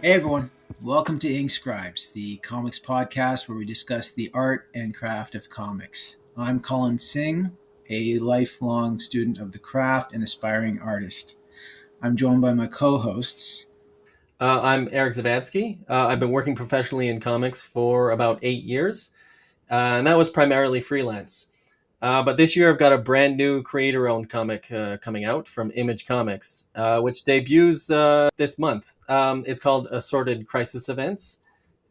Hey everyone, welcome to Ink Scribes, the comics podcast where we discuss the art and craft of comics. I'm Colin Singh, a lifelong student of the craft and aspiring artist. I'm joined by my co-hosts. I'm Eric Zawadzki. I've been working professionally in comics for about 8 years, and that was primarily freelance. But this year I've got a brand new creator-owned comic coming out from Image Comics, which debuts this month. It's called Assorted Crisis Events,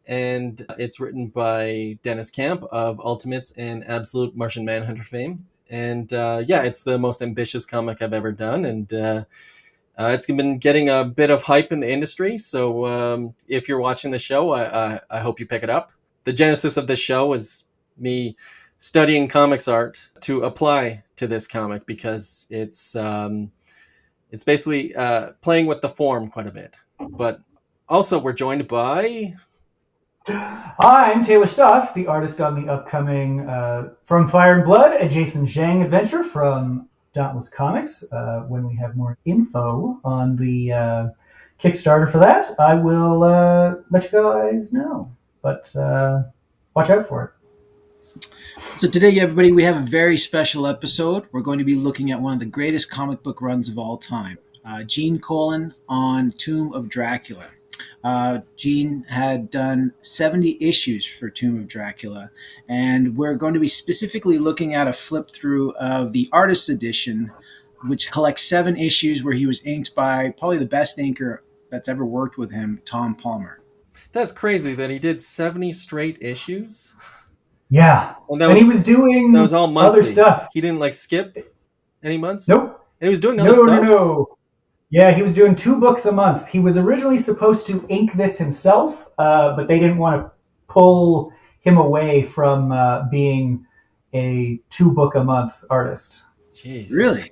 and it's written by Dennis Camp of Ultimates and Absolute Martian Manhunter fame. And it's the most ambitious comic I've ever done, and it's been getting a bit of hype in the industry. So if you're watching the show, I hope you pick it up. The genesis of this show is me studying comics art to apply to this comic because it's basically playing with the form quite a bit. But also we're joined by... I'm Taylor Stauft, the artist on the upcoming From Fire and Blood, a Jason Zhang adventure from Dauntless Comics. When we have more info on the Kickstarter for that, I will let you guys know. But watch out for it. So today, everybody, we have a very special episode. We're going to be looking at one of the greatest comic book runs of all time, Gene Colan on Tomb of Dracula. Gene had done 70 issues for Tomb of Dracula, and we're going to be specifically looking at a flip through of the artist's edition, which collects 7 issues where he was inked by probably the best inker that's ever worked with him, Tom Palmer. That's crazy that he did 70 straight issues. Yeah, and he was doing that was all monthly. Other stuff. He didn't skip any months? Nope. And he was doing other stuff? No. Yeah, he was doing 2 books a month. He was originally supposed to ink this himself, but they didn't want to pull him away from being a 2-book-a-month artist. Jeez. Really?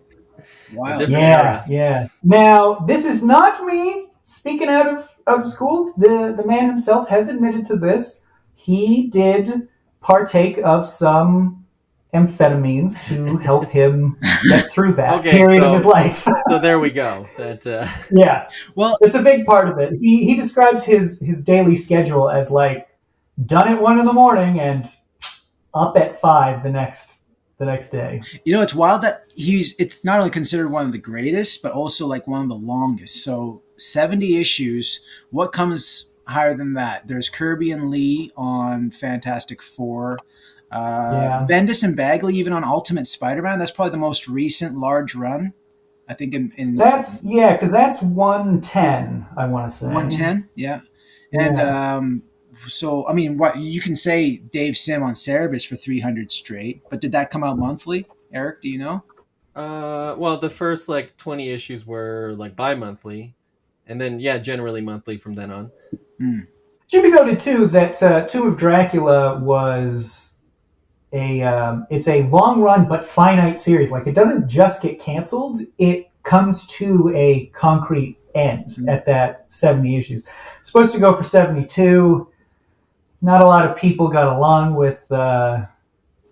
Wow. Yeah. Now, this is not me speaking out of school. The man himself has admitted to this. He did partake of some amphetamines to help him get through that period of his life. So there we go. Yeah. Well, it's a big part of it. He describes his daily schedule as like done at 1 a.m. and up at 5 the next day. You know, it's wild that it's not only considered one of the greatest, but also like one of the longest. So 70 issues. What comes higher than that? There's Kirby and Lee on Fantastic Four. Bendis and Bagley even on Ultimate Spider-Man. That's probably the most recent large run, I think. That's because that's 110. I want to say 110. Yeah. And so I mean, what you can say Dave Sim on Cerebus for 300 straight, but did that come out monthly? Eric, do you know? Well, the first 20 issues were bi-monthly, and then generally monthly from then on. Should be noted too that Tomb of Dracula was it's a long run but finite series. Like, it doesn't just get canceled; it comes to a concrete end at that 70 issues. It's supposed to go for 72. Not a lot of people got along with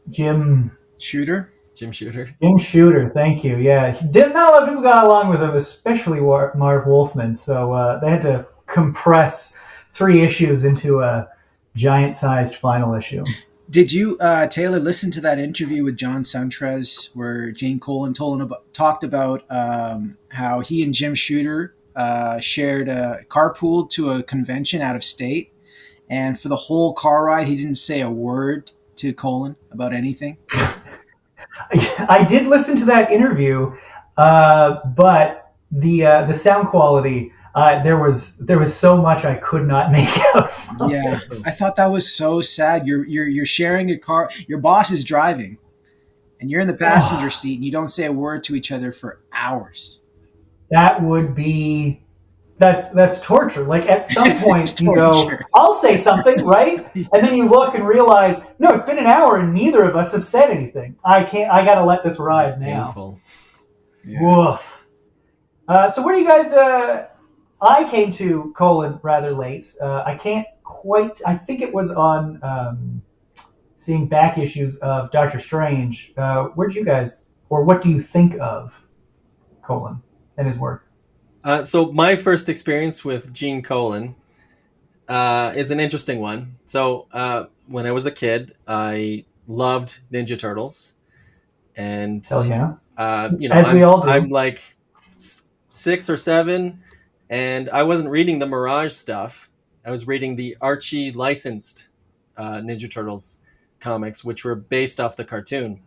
Jim Shooter. Jim Shooter. Thank you. Yeah, not a lot of people got along with him, especially Marv Wolfman. So they had to compress 3 issues into a giant-sized final issue. Did you, Taylor, listen to that interview with John Suntrez where Gene Colan talked about how he and Jim Shooter shared a carpool to a convention out of state, and for the whole car ride, he didn't say a word to Colan about anything? I did listen to that interview, but the sound quality, there was so much I could not make out from it. I thought that was so sad. You're sharing a car. Your boss is driving, and you're in the passenger seat, and you don't say a word to each other for hours. That would be that's torture. Like, at some point you go, I'll say something, right? And then you look and realize, no, it's been an hour and neither of us have said anything. I gotta let this ride. That's now. Painful. Yeah. Woof. So where do you guys? I came to Colan rather late. I can't quite. I think it was on seeing back issues of Doctor Strange. Where'd you guys, or what do you think of Colan and his work? So my first experience with Gene Colan is an interesting one. So when I was a kid, I loved Ninja Turtles, and Hell yeah. you know, As we all I'm do. like 6 or 7, and I wasn't reading the Mirage stuff. I was reading the Archie licensed Ninja Turtles comics, which were based off the cartoon.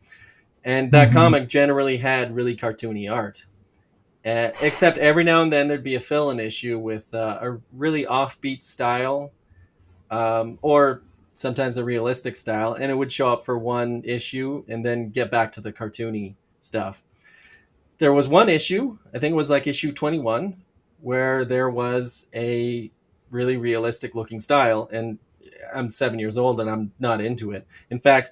And that Mm-hmm. comic generally had really cartoony art. Except every now and then there'd be a fill-in issue with a really offbeat style, or sometimes a realistic style, and it would show up for one issue and then get back to the cartoony stuff. There was one issue, I think it was like issue 21, where there was a really realistic looking style, and I'm 7 years old and I'm not into it. In fact,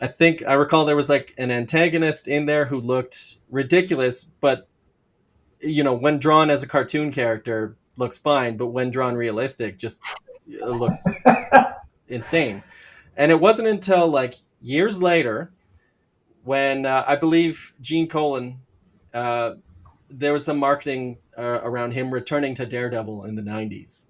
I recall there was like an antagonist in there who looked ridiculous, but when drawn as a cartoon character looks fine, but when drawn realistic, just it looks insane. And it wasn't until like years later when I believe Gene Colan, uh, there was some marketing around him returning to Daredevil in the 90s,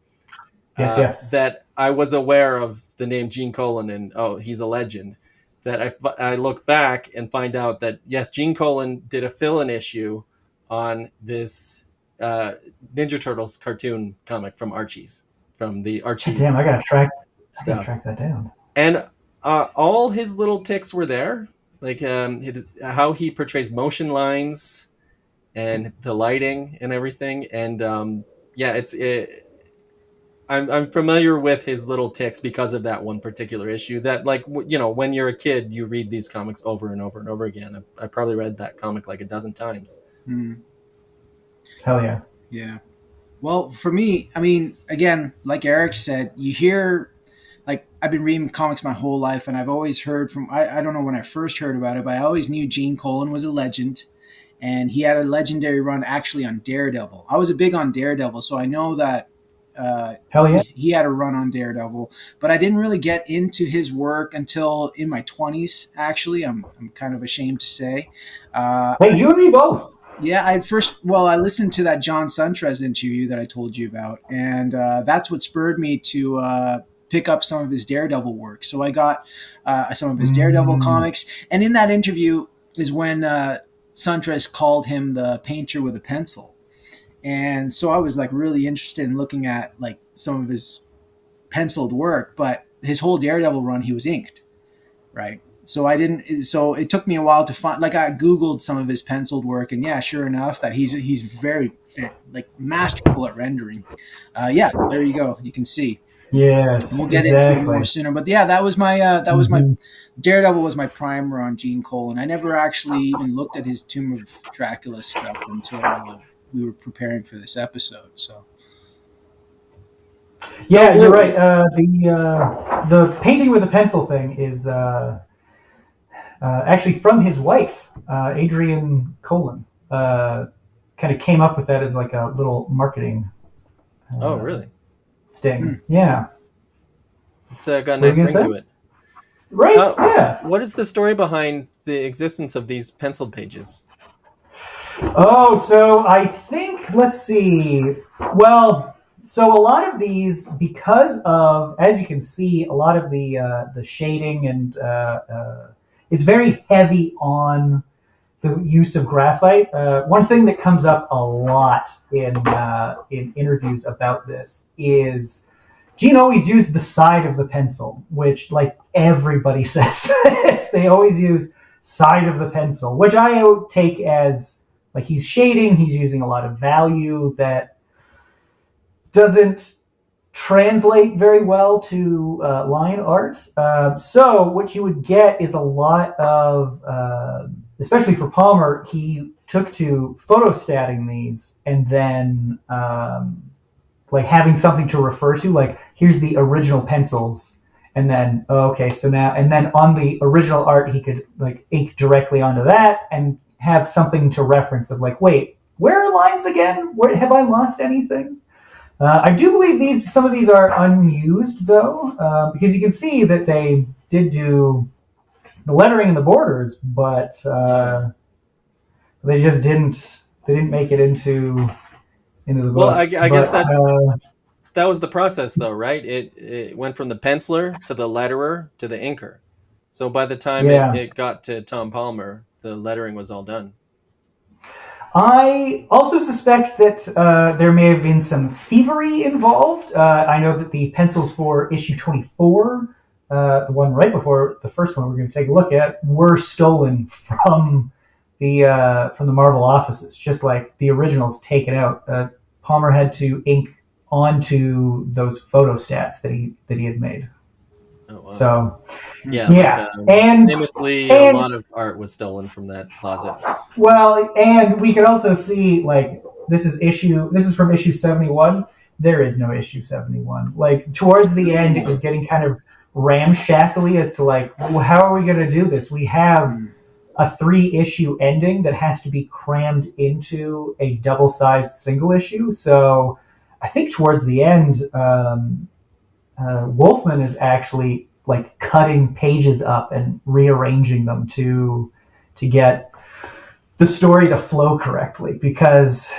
Yes, yes. that I was aware of the name Gene Colan, and he's a legend. That I look back and find out that yes, Gene Colan did a fill-in issue on this Ninja Turtles cartoon comic from the Archie Damn, I gotta stuff, track that down. and all his little ticks were there, like how he portrays motion lines and the lighting and everything, and yeah, I'm familiar with his little ticks because of that one particular issue. That, like, when you're a kid, you read these comics over and over and over again. I probably read that comic like a dozen times. Hell yeah. Yeah. Well, for me, I mean, again, like Eric said, you hear, like, I've been reading comics my whole life, and I've always heard from, I don't know when I first heard about it, but I always knew Gene Colan was a legend, and he had a legendary run actually on Daredevil. I was a big on Daredevil, so I know that Hell yeah. he had a run on Daredevil, but I didn't really get into his work until in my 20s, actually. I'm kind of ashamed to say. Hey, you and me both. Yeah, I listened to that John Suntrez interview that I told you about, and that's what spurred me to pick up some of his Daredevil work. So I got some of his Daredevil comics, and in that interview is when Suntrez called him the painter with a pencil. And so I was like really interested in looking at like some of his penciled work, but his whole Daredevil run, he was inked, right? So I didn't. So it took me a while to find. Like I Googled some of his penciled work, and yeah, sure enough, that he's very like masterful at rendering. Yeah, there you go. You can see. Yes, And we'll get exactly. into it more sooner. But yeah, that was my Daredevil was my primer on Gene Colan. I never actually even looked at his Tomb of Dracula stuff until we were preparing for this episode. So Yeah, you're right. The painting with a pencil thing is actually from his wife, Adrienne Colin. Kind of came up with that as like a little marketing Oh, really? sting. Yeah. It's got a What nice were you ring gonna to say? it. Right? Yeah. What is the story behind the existence of these penciled pages? Oh, so I think, let's see. Well, so a lot of these, because of, as you can see, a lot of the shading and it's very heavy on the use of graphite. One thing that comes up a lot in interviews about this is Gene always used the side of the pencil, which like everybody says this. They always use side of the pencil, which I take as like he's shading, he's using a lot of value that doesn't translate very well to line art. So what you would get is a lot of, especially for Palmer, he took to photostatting these and then like having something to refer to, like here's the original pencils. And then, okay, so now, and then on the original art, he could like ink directly onto that and have something to reference of like, wait, where are lines again? Where have I lost anything? I do believe some of these are unused though, because you can see that they did do the lettering and the borders, but they just didn't make it into the books. Well, I guess that was the process, though, right? It went from the penciler to the letterer to the inker. So by the time Yeah. it got to Tom Palmer, the lettering was all done. I also suspect that there may have been some thievery involved. I know that the pencils for issue 24, the one right before the first one we're going to take a look at, were stolen from the Marvel offices, just like the originals taken out. Palmer had to ink onto those photostats that he had made. Oh, wow. So yeah, yeah, and famously, a lot of art was stolen from that closet. Well, and we could also see, like, this is from issue 71. There is no issue 71. Like, towards the end, it was getting kind of ramshackly as to, like, well, how are we going to do this? We have a 3-issue ending that has to be crammed into a double-sized single issue. So I think towards the end, Wolfman is actually, like, cutting pages up and rearranging them to get the story to flow correctly, because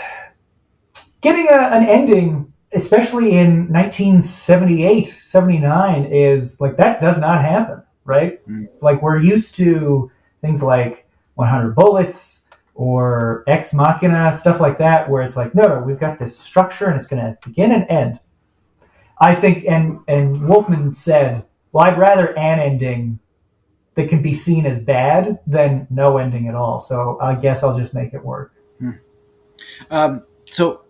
getting an ending, especially in 1978, 79, is like, that does not happen, right? Like, we're used to things like 100 Bullets or Ex Machina, stuff like that, where it's like, no, we've got this structure and it's going to begin and end. I think, and Wolfman said, well, I'd rather an ending that can be seen as bad than no ending at all. So I guess I'll just make it work. So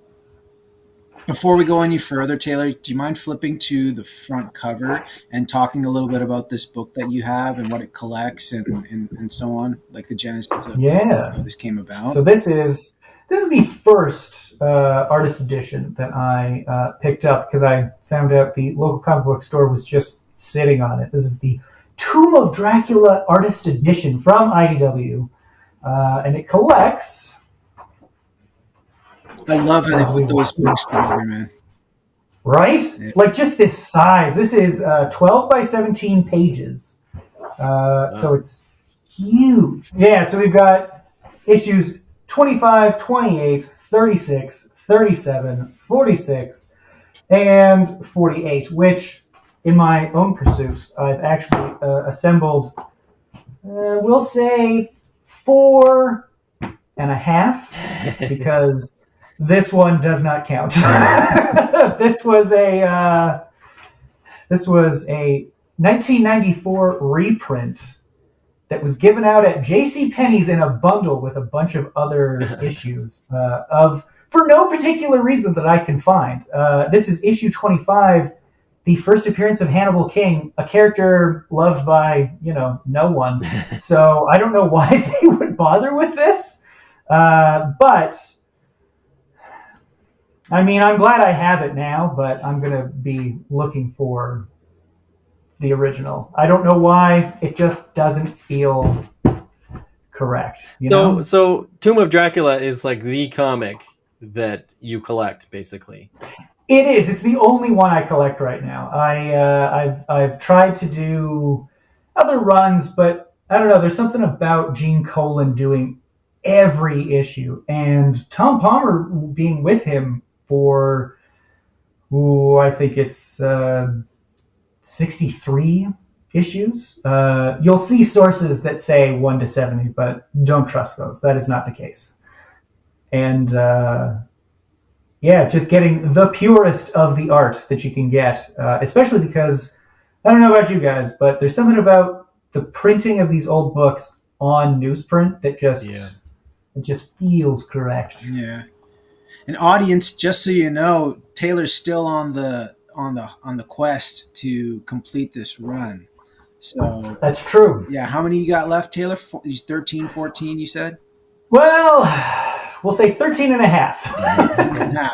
before we go any further, Taylor, do you mind flipping to the front cover and talking a little bit about this book that you have and what it collects and so on, like the genesis of how this came about? So this is the first artist edition that I picked up, because I found out the local comic book store was just sitting on it. This is the Tomb of Dracula Artist Edition from IDW, and it collects. I love how they put those books together, man. Right? Yeah. Like, just this size. This is 12 by 17 pages, so it's huge. Yeah, so we've got issues 25, 28, 36, 37, 46, and 48, which, in my own pursuit, I've actually assembled, we'll say, 4.5, because this one does not count. This was a 1994 reprint that was given out at JCPenney's in a bundle with a bunch of other issues for no particular reason that I can find. This is issue 25. The first appearance of Hannibal King, a character loved by, no one. So I don't know why they would bother with this. But, I mean, I'm glad I have it now, but I'm going to be looking for the original. I don't know why. It just doesn't feel correct. So Tomb of Dracula is like the comic that you collect, basically. It is. It's the only one I collect right now. I've tried to do other runs, but I don't know. There's something about Gene Colan doing every issue, and Tom Palmer being with him for, I think it's 63 issues. You'll see sources that say 1 to 70, but don't trust those. That is not the case. And just getting the purest of the art that you can get, especially because, I don't know about you guys, but there's something about the printing of these old books on newsprint that just feels correct. Yeah. An audience, just so you know, Taylor's still on the quest to complete this run. So that's true. Yeah. How many you got left, Taylor? 13, 14, you said? Well, we'll say 13 and a half.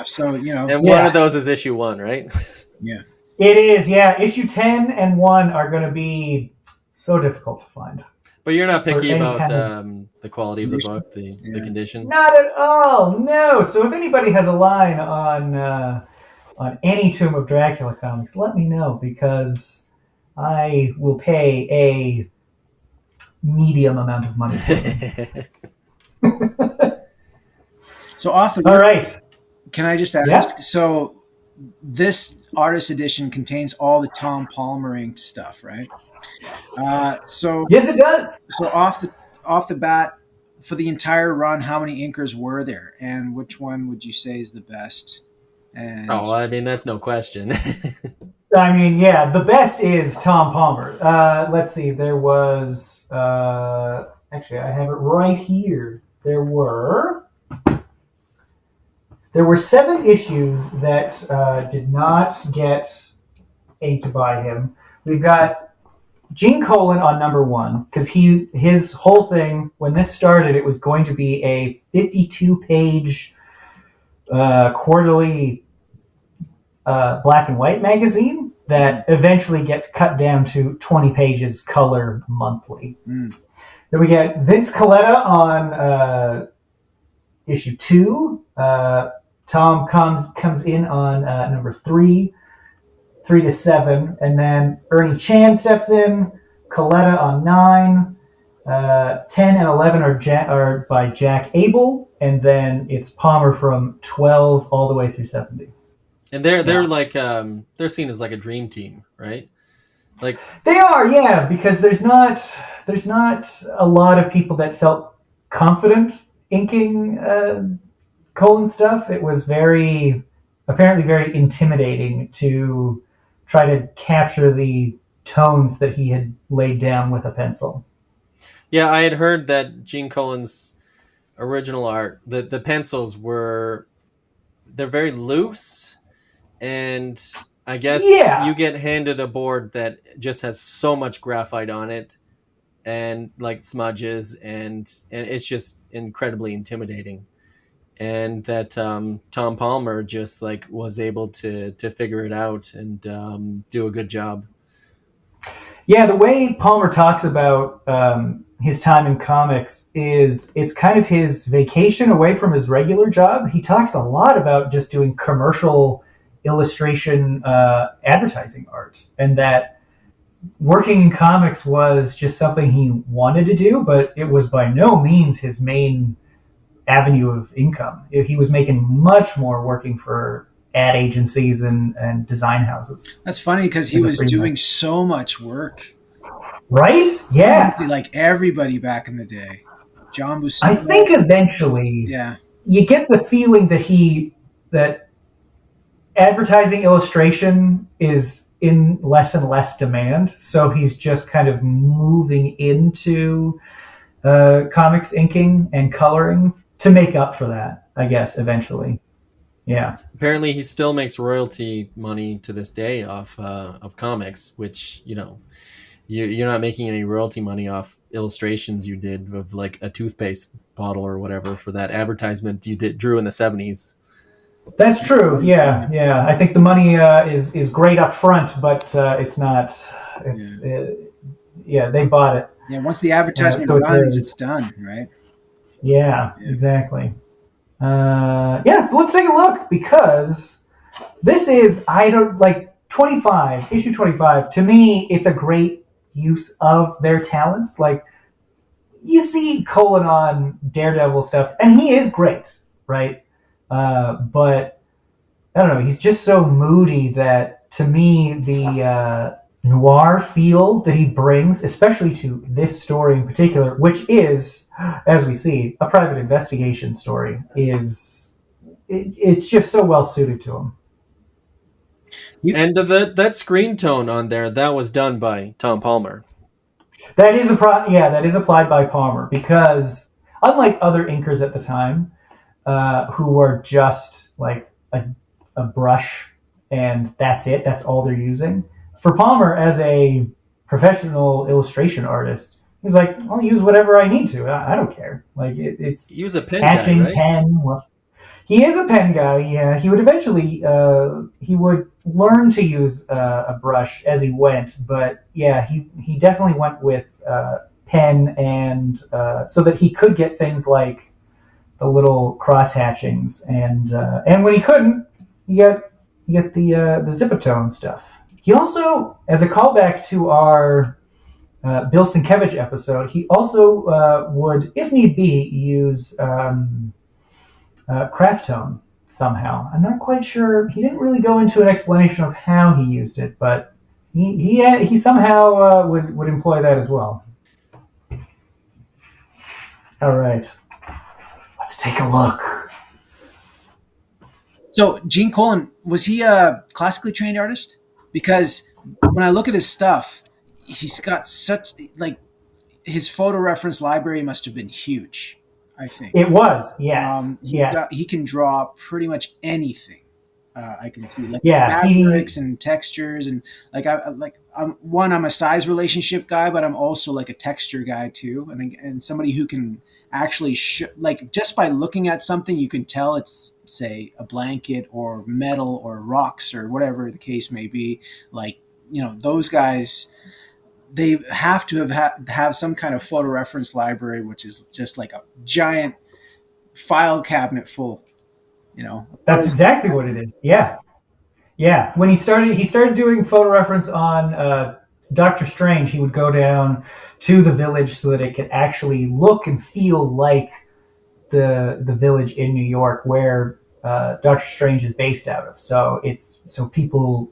So, And one of those is issue 1, right? Yeah. It is, yeah. Issue 10 and 1 are going to be so difficult to find. But you're not picky about the quality of the book, the condition? Not at all, no. So if anybody has a line on any Tomb of Dracula comics, let me know, because I will pay a medium amount of money for them. So off the all right. Can I just ask? Yeah? So this artist edition contains all the Tom Palmer inked stuff, right? So Yes, it does. so off the bat, for the entire run, how many inkers were there, and which one would you say is the best? And Oh, I mean, that's no question. I mean, yeah, the best is Tom Palmer. Let's see. There was actually, I have it right here. There were 7 issues that did not get inked by him. We've got Gene Colan on number 1 because his whole thing when this started, it was going to be a 52-page quarterly black and white magazine that eventually gets cut down to 20 pages color monthly. Mm. Then we get Vince Coletta on issue 2. Tom comes in on number 3 to 7, and then Ernie Chan steps in. Coletta on 9. 10 and 11 are by Jack Abel, and then it's Palmer from 12 all the way through 70. And they're like they're seen as like a dream team, right? Like they are, yeah, because there's not a lot of people that felt confident inking Colin stuff. It was apparently very intimidating to try to capture the tones that he had laid down with a pencil. Yeah, I had heard that Gene Colan's original art, the pencils they're very loose, and I guess you get handed a board that just has so much graphite on it and like smudges, and it's just incredibly intimidating. And that Tom Palmer just like was able to figure it out and do a good job. Yeah, the way Palmer talks about his time in comics it's kind of his vacation away from his regular job. He talks a lot about just doing commercial illustration advertising art, and that working in comics was just something he wanted to do, but it was by no means his main avenue of income. He was making much more working for ad agencies and design houses. That's funny because he was doing so much work. Right? Yeah. Like everybody back in the day. John Buscema. I think eventually you get the feeling that advertising illustration is in less and less demand. So he's just kind of moving into comics inking and coloring to make up for that, I guess, eventually. Yeah. Apparently, he still makes royalty money to this day off of comics, which, you're not making any royalty money off illustrations you did of like a toothpaste bottle or whatever for that advertisement you drew in the 70s. That's true. Yeah. Yeah. I think the money is great up front, but it's not. They bought it. Yeah. Once the advertisement runs, it's done, right? Yeah. Exactly. So let's take a look, because this is, issue 25, to me, it's a great use of their talents. Like, you see Colin on Daredevil stuff, and he is great, right? But, I don't know, he's just so moody that, to me, the noir feel that he brings, especially to this story in particular, which is, as we see, a private investigation story, it's just so well suited to him. And that screen tone on there, that was done by Tom Palmer. That is applied by Palmer, because unlike other inkers at the time, who were just like a brush and that's it, that's all they're using. For Palmer, as a professional illustration artist, he was like, I'll use whatever I need to. I don't care. Like it's use a pen hatching guy, right? pen. Well, he is a pen guy. Yeah, he would eventually he would learn to use a brush as he went, but yeah, he definitely went with pen, and so that he could get things like the little cross hatchings, and when he couldn't, you get the Zipatone stuff. He also, as a callback to our Bill Sienkiewicz episode, he also would, if need be, use craft tone somehow. I'm not quite sure. He didn't really go into an explanation of how he used it, but he somehow would employ that as well. All right, let's take a look. So Gene Colan, was he a classically trained artist? Because when I look at his stuff, he's got such like his photo reference library must have been huge. I think It was, yes, yes. he can draw pretty much anything. I can see like Yeah, fabrics and textures and I'm a size relationship guy, but I'm also like a texture guy too, and somebody who can actually like just by looking at something you can tell it's say a blanket or metal or rocks or whatever the case may be. Like those guys, they have to have some kind of photo reference library, which is just like a giant file cabinet full. That's exactly what it is. Yeah, yeah. When he started doing photo reference on Doctor Strange. He would go down to the village so that it could actually look and feel like the village in New York where Doctor Strange is based out of. So people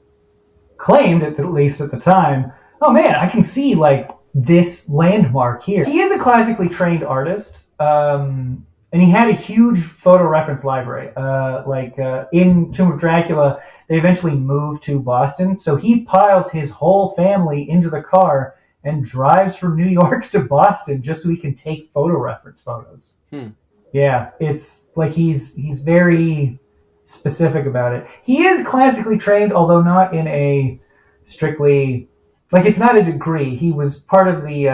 claimed, at least at the time, oh man, I can see like this landmark here. He is a classically trained artist. And he had a huge photo reference library. In Tomb of Dracula, they eventually moved to Boston. So he piles his whole family into the car and drives from New York to Boston just so he can take photo reference photos. Yeah, it's like he's very specific about it. He is classically trained, although not in a strictly it's not a degree. He was part of the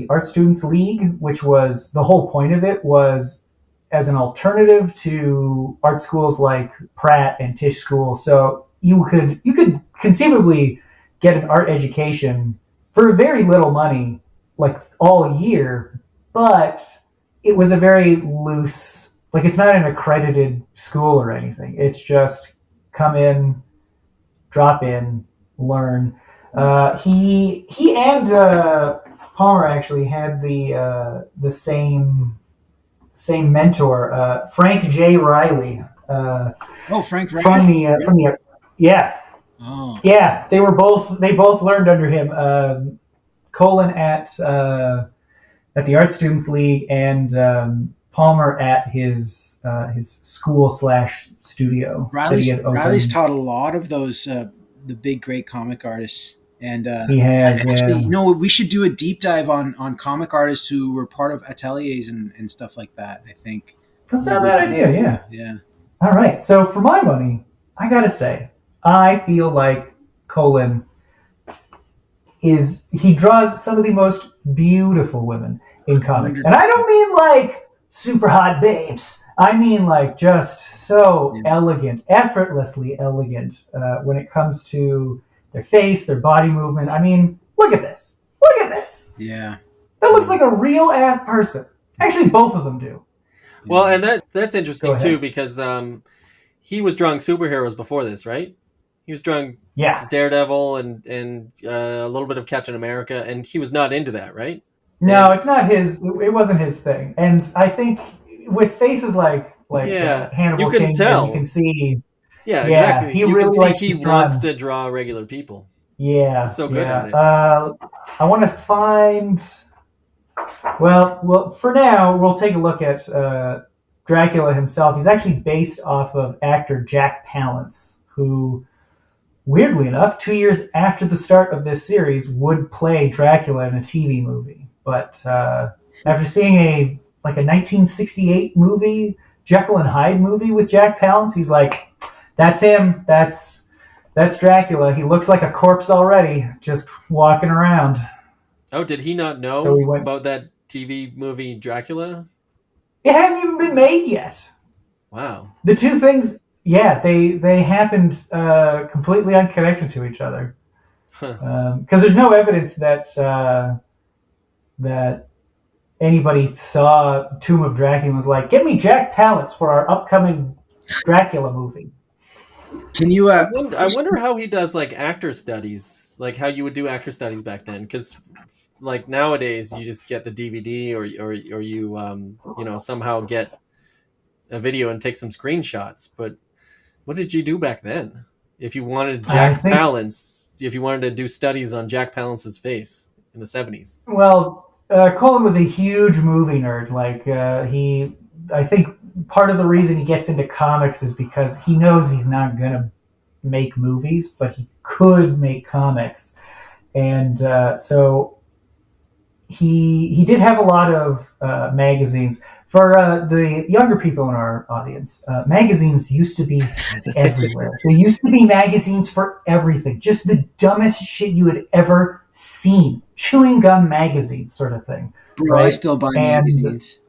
Art Students League, which was the whole point of it was as an alternative to art schools like Pratt and Tisch School. So you could conceivably get an art education for very little money, like all year, but it was a very loose, it's not an accredited school or anything. It's just come in, drop in, learn. He and Palmer actually had the same mentor, Frank J. Riley. Frank Riley from the yeah. Oh. Yeah, they both learned under him. Colin at the Art Students League and Palmer at his school / studio. Riley's taught a lot of those the big great comic artists. And he has, actually, we should do a deep dive on comic artists who were part of ateliers and stuff like that. I think that's not a bad idea. Yeah. Yeah. All right. So for my money, I gotta say, I feel like Colin he draws some of the most beautiful women in comics, and I don't mean like super hot babes. I mean like just so elegant, effortlessly elegant when it comes to their face, their body movement. I mean, look at this. Look at this. Yeah. That looks like a real ass person. Actually, both of them do. Well, and that's interesting too, because he was drawing superheroes before this, right? He was drawing Daredevil and a little bit of Captain America, and he was not into that, right? No, it's not his. It wasn't his thing. And I think with faces like Hannibal you can King, tell. You can see. Yeah, exactly. He really likes he wants to draw regular people. Yeah, he's so good at it. I want to find. Well, for now we'll take a look at Dracula himself. He's actually based off of actor Jack Palance, who, weirdly enough, 2 years after the start of this series, would play Dracula in a TV movie. But after seeing a 1968 movie, Jekyll and Hyde movie with Jack Palance, he's like, that's him. That's Dracula. He looks like a corpse already, just walking around. Oh, did he not know about that TV movie Dracula? It hadn't even been made yet. Wow. The two things, they happened completely unconnected to each other. Because there's no evidence that anybody saw Tomb of Dracula and was like, get me Jack Palance for our upcoming Dracula movie. Can you? I wonder how he does actor studies, like how you would do actor studies back then, because nowadays you just get the DVD or you somehow get a video and take some screenshots. But What did you do back then? If you wanted I Jack think, Palance, if you wanted to do studies on Jack Palance's face in the 70s. well, Colin was a huge movie nerd. Like, I think part of the reason he gets into comics is because he knows he's not going to make movies, but he could make comics. And so he did have a lot of magazines. For the younger people in our audience, magazines used to be everywhere. There used to be magazines for everything, just the dumbest shit you had ever seen. Chewing gum magazines, sort of thing. Bro, I Right? still buy And magazines.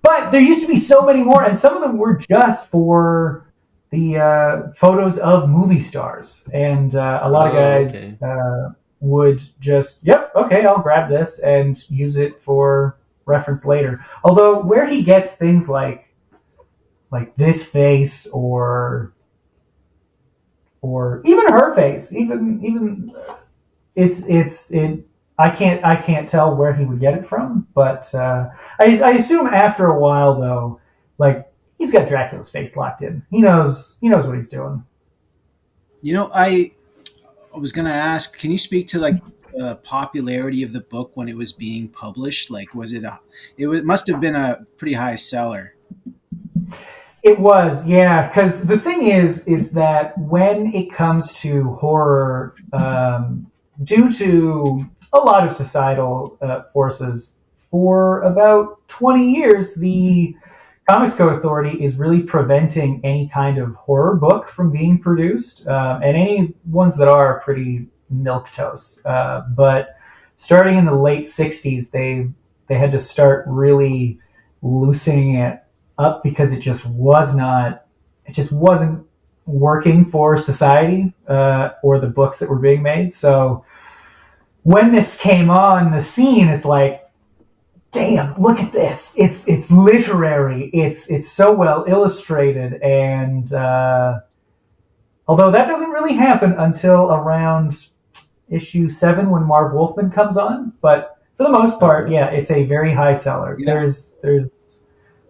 but there used to be so many more, and some of them were just for the photos of movie stars. And a lot of guys would just, yep, okay, I'll grab this and use it for reference later. Although where he gets things like this face or even her face, even it I can't tell where he would get it from, but I assume after a while though, like he's got Dracula's face locked in. He knows what he's doing. You know, I was gonna ask, can you speak to like the popularity of the book when it was being published? Like, was it must have been a pretty high seller. It was, yeah, because the thing is that when it comes to horror, due to a lot of societal forces, for about 20 years, the Comics Code Authority is really preventing any kind of horror book from being produced, and any ones that are pretty milquetoast. But starting in the late 60s, they had to start really loosening it up because it just wasn't working for society or the books that were being made. So when this came on the scene, it's like, damn, look at this. It's literary. It's so well illustrated. And although that doesn't really happen until around issue 7 when Marv Wolfman comes on, but for the most part, yeah, it's a very high seller. Yeah. There's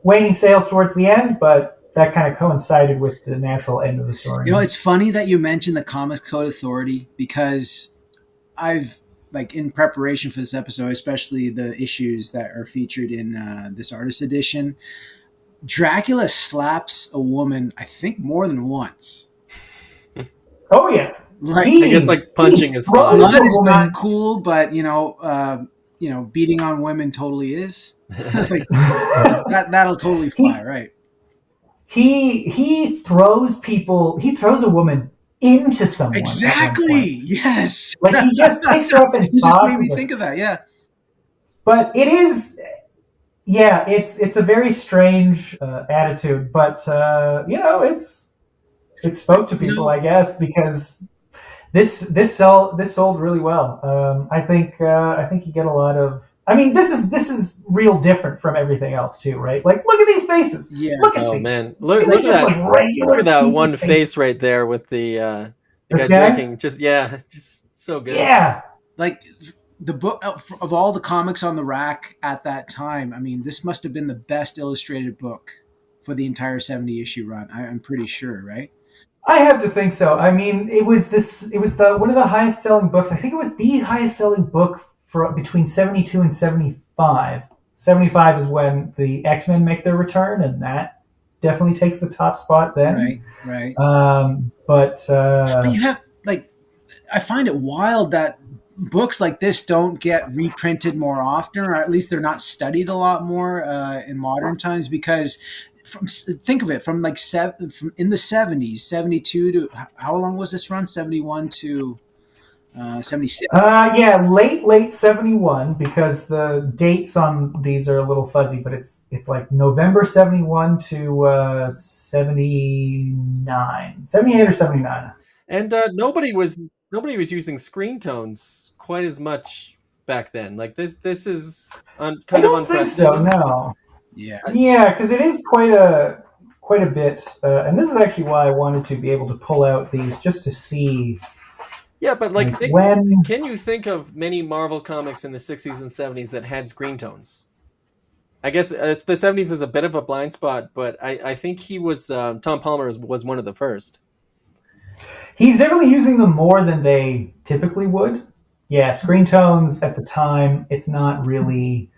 waning sales towards the end, but that kind of coincided with the natural end of the story. You know, it's funny that you mentioned the Comics Code Authority because I've, like, in preparation for this episode, especially the issues that are featured in this artist edition, Dracula slaps a woman, I think, more than once. Oh yeah, Like, I guess like punching is fine. blood is not cool, but beating on women totally is. Like, that'll totally fly, right? He throws people. He throws a woman into someone. Exactly. Yes. Like he just picks her up and you just made me tosses her. think of that. Yeah. But it is, yeah, it's a very strange attitude. But it spoke to people, I guess, because this sold really well. I think you get a lot of. I mean, this is real different from everything else too, right? Like, look at these faces. Yeah. Look at Oh these. man, look These are at just that! like regular Look at that people one face right there with the This guy guy? drinking. It's just so good. Yeah. Like the book of all the comics on the rack at that time. I mean, this must have been the best illustrated book for the entire 70 issue run. I'm pretty sure, right? I have to think so. I mean, it was the one of the highest selling books. I think it was the highest selling book for between 72 and 75. 75 is when the X-Men make their return, and that definitely takes the top spot then. Right. But you have, like, I find it wild that books like this don't get reprinted more often, or at least they're not studied a lot more in modern times, because think of it, from like from in the 70s, 72 to how long was this run? 71 to 76. Yeah, late 71, because the dates on these are a little fuzzy, but it's like November 71 to 79, 78 or 79. And nobody was using screen tones quite as much back then. Like this is kind of unprecedented. I don't think so. No. Yeah, because it is quite a bit, and this is actually why I wanted to be able to pull out these just to see. Yeah, but like when can you think of many Marvel comics in the 60s and 70s that had screen tones? I guess the 70s is a bit of a blind spot, but I think he was Tom Palmer was one of the first. He's definitely using them more than they typically would. Yeah, screen tones at the time, it's not really.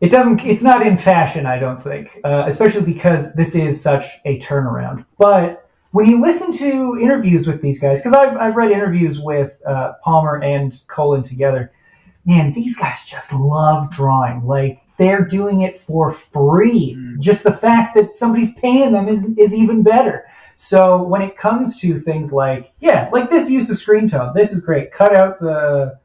It doesn't. It's not in fashion, I don't think, especially because this is such a turnaround. But when you listen to interviews with these guys, because I've read interviews with Palmer and Colin together, man, these guys just love drawing. Like they're doing it for free. Just the fact that somebody's paying them is even better. So when it comes to things like like this use of screen tone, this is great. Cut out the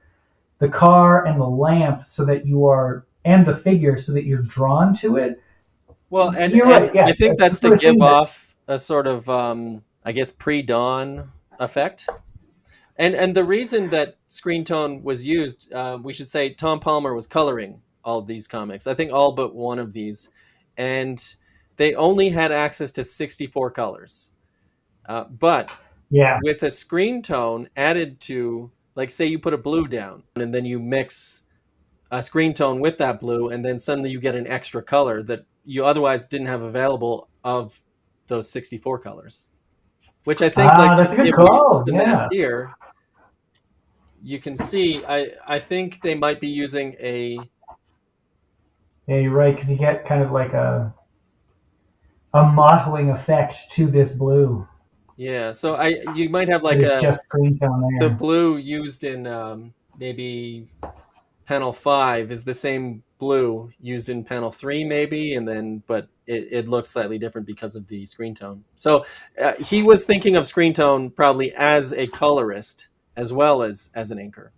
car and the lamp so that you are and the figure so that you're drawn to it. Well, and you're right. Yeah, I think that's to give off a sort of I guess pre-dawn effect. And the reason that screen tone was used, we should say Tom Palmer was coloring all of these comics. I think all but one of these, and they only had access to 64 colors. But with a screen tone added to, like, say you put a blue down and then you mix a screen tone with that blue, and then suddenly you get an extra color that you otherwise didn't have available of those 64 colors. Which I think that's a good call. Yeah. Here you can see, I think they might be using a. Yeah, you're right, because you get kind of like a mottling effect to this blue. Yeah, so you might have like it's just screen tone there. The blue used in maybe panel 5 is the same blue used in panel 3 maybe, and then but it looks slightly different because of the screen tone. So he was thinking of screen tone probably as a colorist as well as an inker.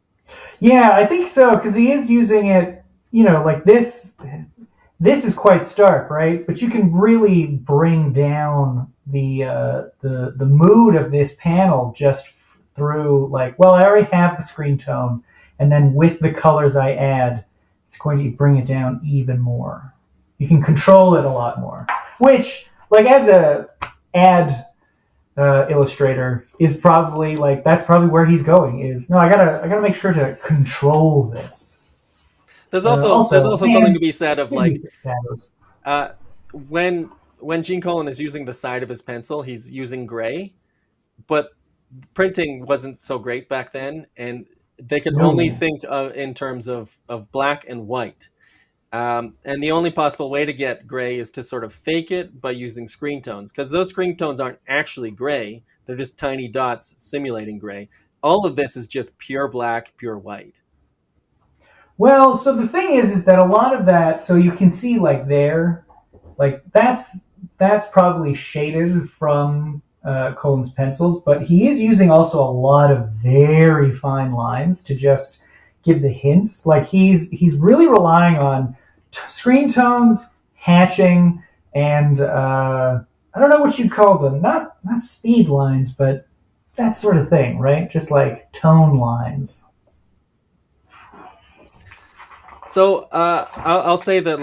Yeah, I think so, because he is using it, like this is quite stark, right? But you can really bring down the mood of this panel just through I already have the screen tone, and then with the colors I add, it's going to bring it down even more. You can control it a lot more, which, as a ad illustrator, is probably that's probably where he's going. Is no, I gotta make sure to control this. There's also something to be said of when Gene Colan is using the side of his pencil, he's using gray, but printing wasn't so great back then, and they could only think in terms of black and white. And the only possible way to get gray is to sort of fake it by using screen tones, because those screen tones aren't actually gray. They're just tiny dots simulating gray. All of this is just pure black, pure white. Well, so the thing is that a lot of that, so you can see that's probably shaded from Colan's pencils, but he is using also a lot of very fine lines to just give the hints. He's really relying on screen tones, hatching, and I don't know what you'd call them. Not speed lines, but that sort of thing, right? Just like tone lines. So I'll say that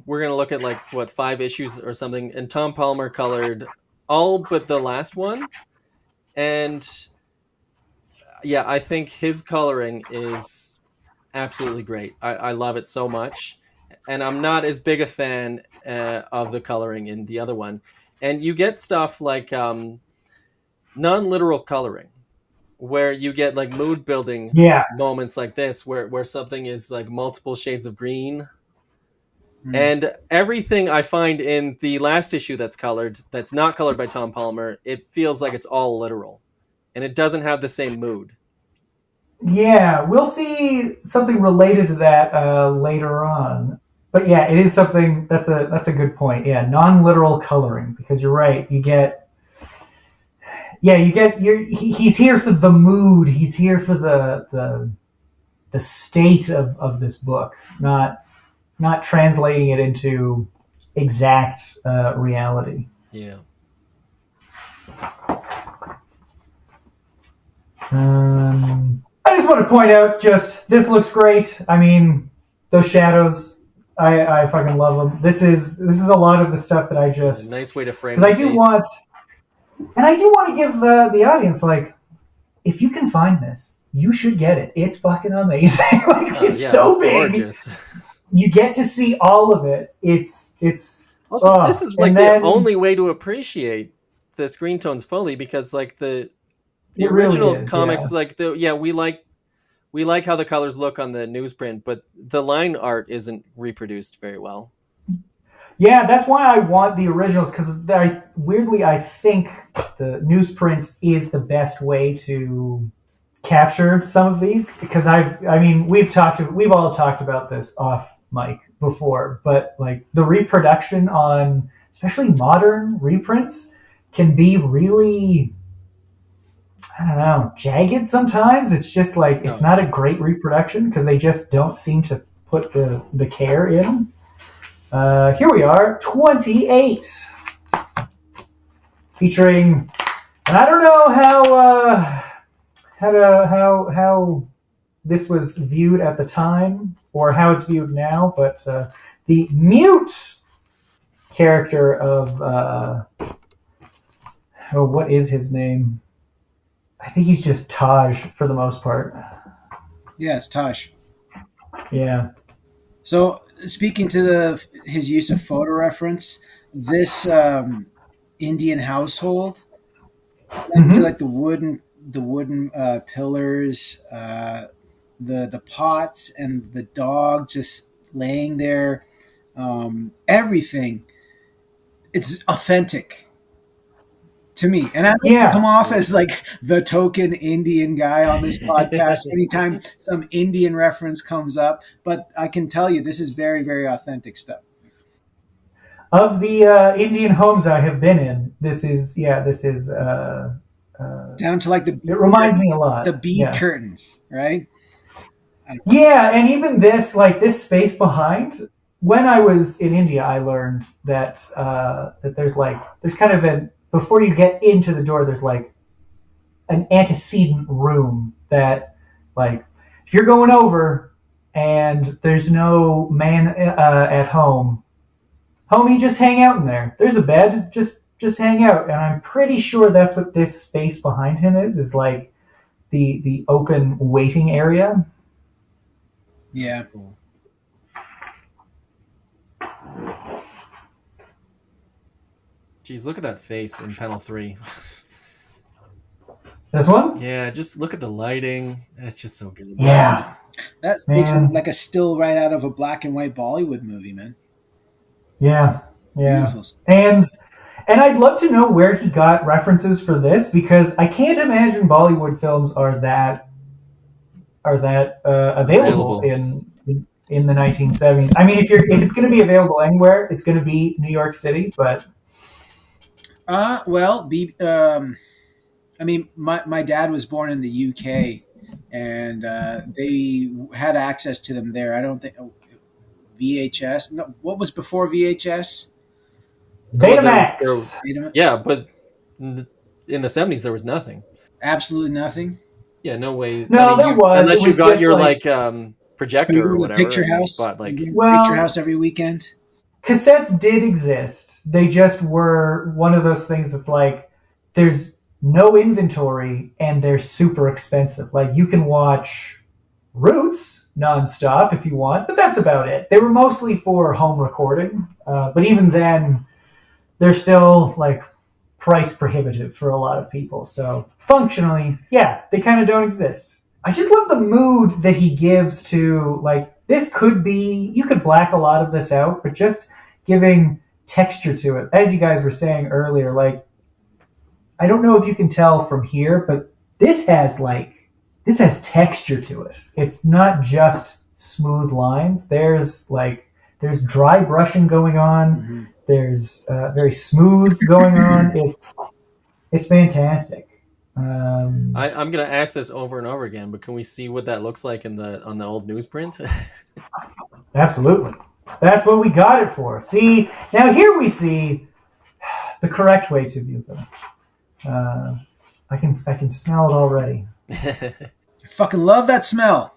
we're gonna look at 5 issues or something, and Tom Palmer colored all but the last one, and yeah, I think his coloring is absolutely great. I love it so much, and I'm not as big a fan of the coloring in the other one. And you get stuff like non-literal coloring, where you get mood building moments like this, where something is multiple shades of green. And everything I find in the last issue that's not colored by Tom Palmer, it feels like it's all literal, and it doesn't have the same mood. Yeah, we'll see something related to that later on. But yeah, it is something that's a good point. Yeah, non-literal coloring, because you're right. He's here for the mood. He's here for the state of this book, not translating it into exact reality. Yeah. I just want to point out, this looks great. I mean, those shadows, I fucking love them. This is a lot of the stuff that I just... A nice way to frame it. Because I do want to give the audience, if you can find this, you should get it. It's fucking amazing. It's so big. Gorgeous. you get to see all of it. It's Also, this is like and the then only way to appreciate the screen tones fully, because like the it really original is, yeah. comics, like we like how the colors look on the newsprint, but the line art isn't reproduced very well. Yeah, that's why I want the originals, because weirdly I think the newsprint is the best way to capture some of these, because we've all talked about this off mic before, but like the reproduction on especially modern reprints can be really, I don't know, jagged sometimes. It's just like it's not a great reproduction because they just don't seem to put the care in. Here we are, 28, featuring, and I don't know how this was viewed at the time or how it's viewed now, but the mute character of what is his name? I think he's just Taj for the most part. Yes, Tosh. Yeah. So speaking to his use of photo reference, this Indian household, like the wooden pillars, the pots, and the dog just laying there, everything. It's authentic to me, and I don't come off as like the token Indian guy on this podcast anytime some Indian reference comes up, but I can tell you this is very, very authentic stuff. Of the Indian homes I have been in, this is down to like the it reminds me a lot. The bead curtains, right? Yeah, and even this space behind. When I was in India, I learned that there's kind of an, before you get into the door, there's like an antecedent room that, like, if you're going over and there's no man at home, homie, just hang out in there. There's a bed, just hang out. And I'm pretty sure that's what this space behind him is like the open waiting area. Yeah. Jeez, look at that face in panel 3. This one? Yeah, just look at the lighting. It's just so good. Yeah. That's like a still right out of a black and white Bollywood movie, man. Yeah. Beautiful. And I'd love to know where he got references for this, because I can't imagine Bollywood films are that available in the 1970s. I mean, if it's going to be available anywhere, it's going to be New York City, but I mean, my dad was born in the UK, and they had access to them there. I don't think VHS. No, what was before VHS? Betamax. Yeah, but in the 70s there was nothing. Absolutely nothing. Yeah, no way. No, there was. Unless you got your projector or whatever. Picture house. Picture house every weekend. Cassettes did exist. They just were one of those things that's like, there's no inventory and they're super expensive. Like, you can watch Roots nonstop if you want, but that's about it. They were mostly for home recording, but even then, they're still like price prohibitive for a lot of people. So functionally, yeah, they kind of don't exist. I just love the mood that he gives to, like, this could be, you could black a lot of this out, but just giving texture to it. As you guys were saying earlier, like, I don't know if you can tell from here, but this has texture to it. It's not just smooth lines. There's dry brushing going on. Mm-hmm. There's very smooth going on. It's fantastic. I'm going to ask this over and over again, but can we see what that looks like on the old newsprint? Absolutely. That's what we got it for. See, now here we see the correct way to view them. I can smell it already. I fucking love that smell.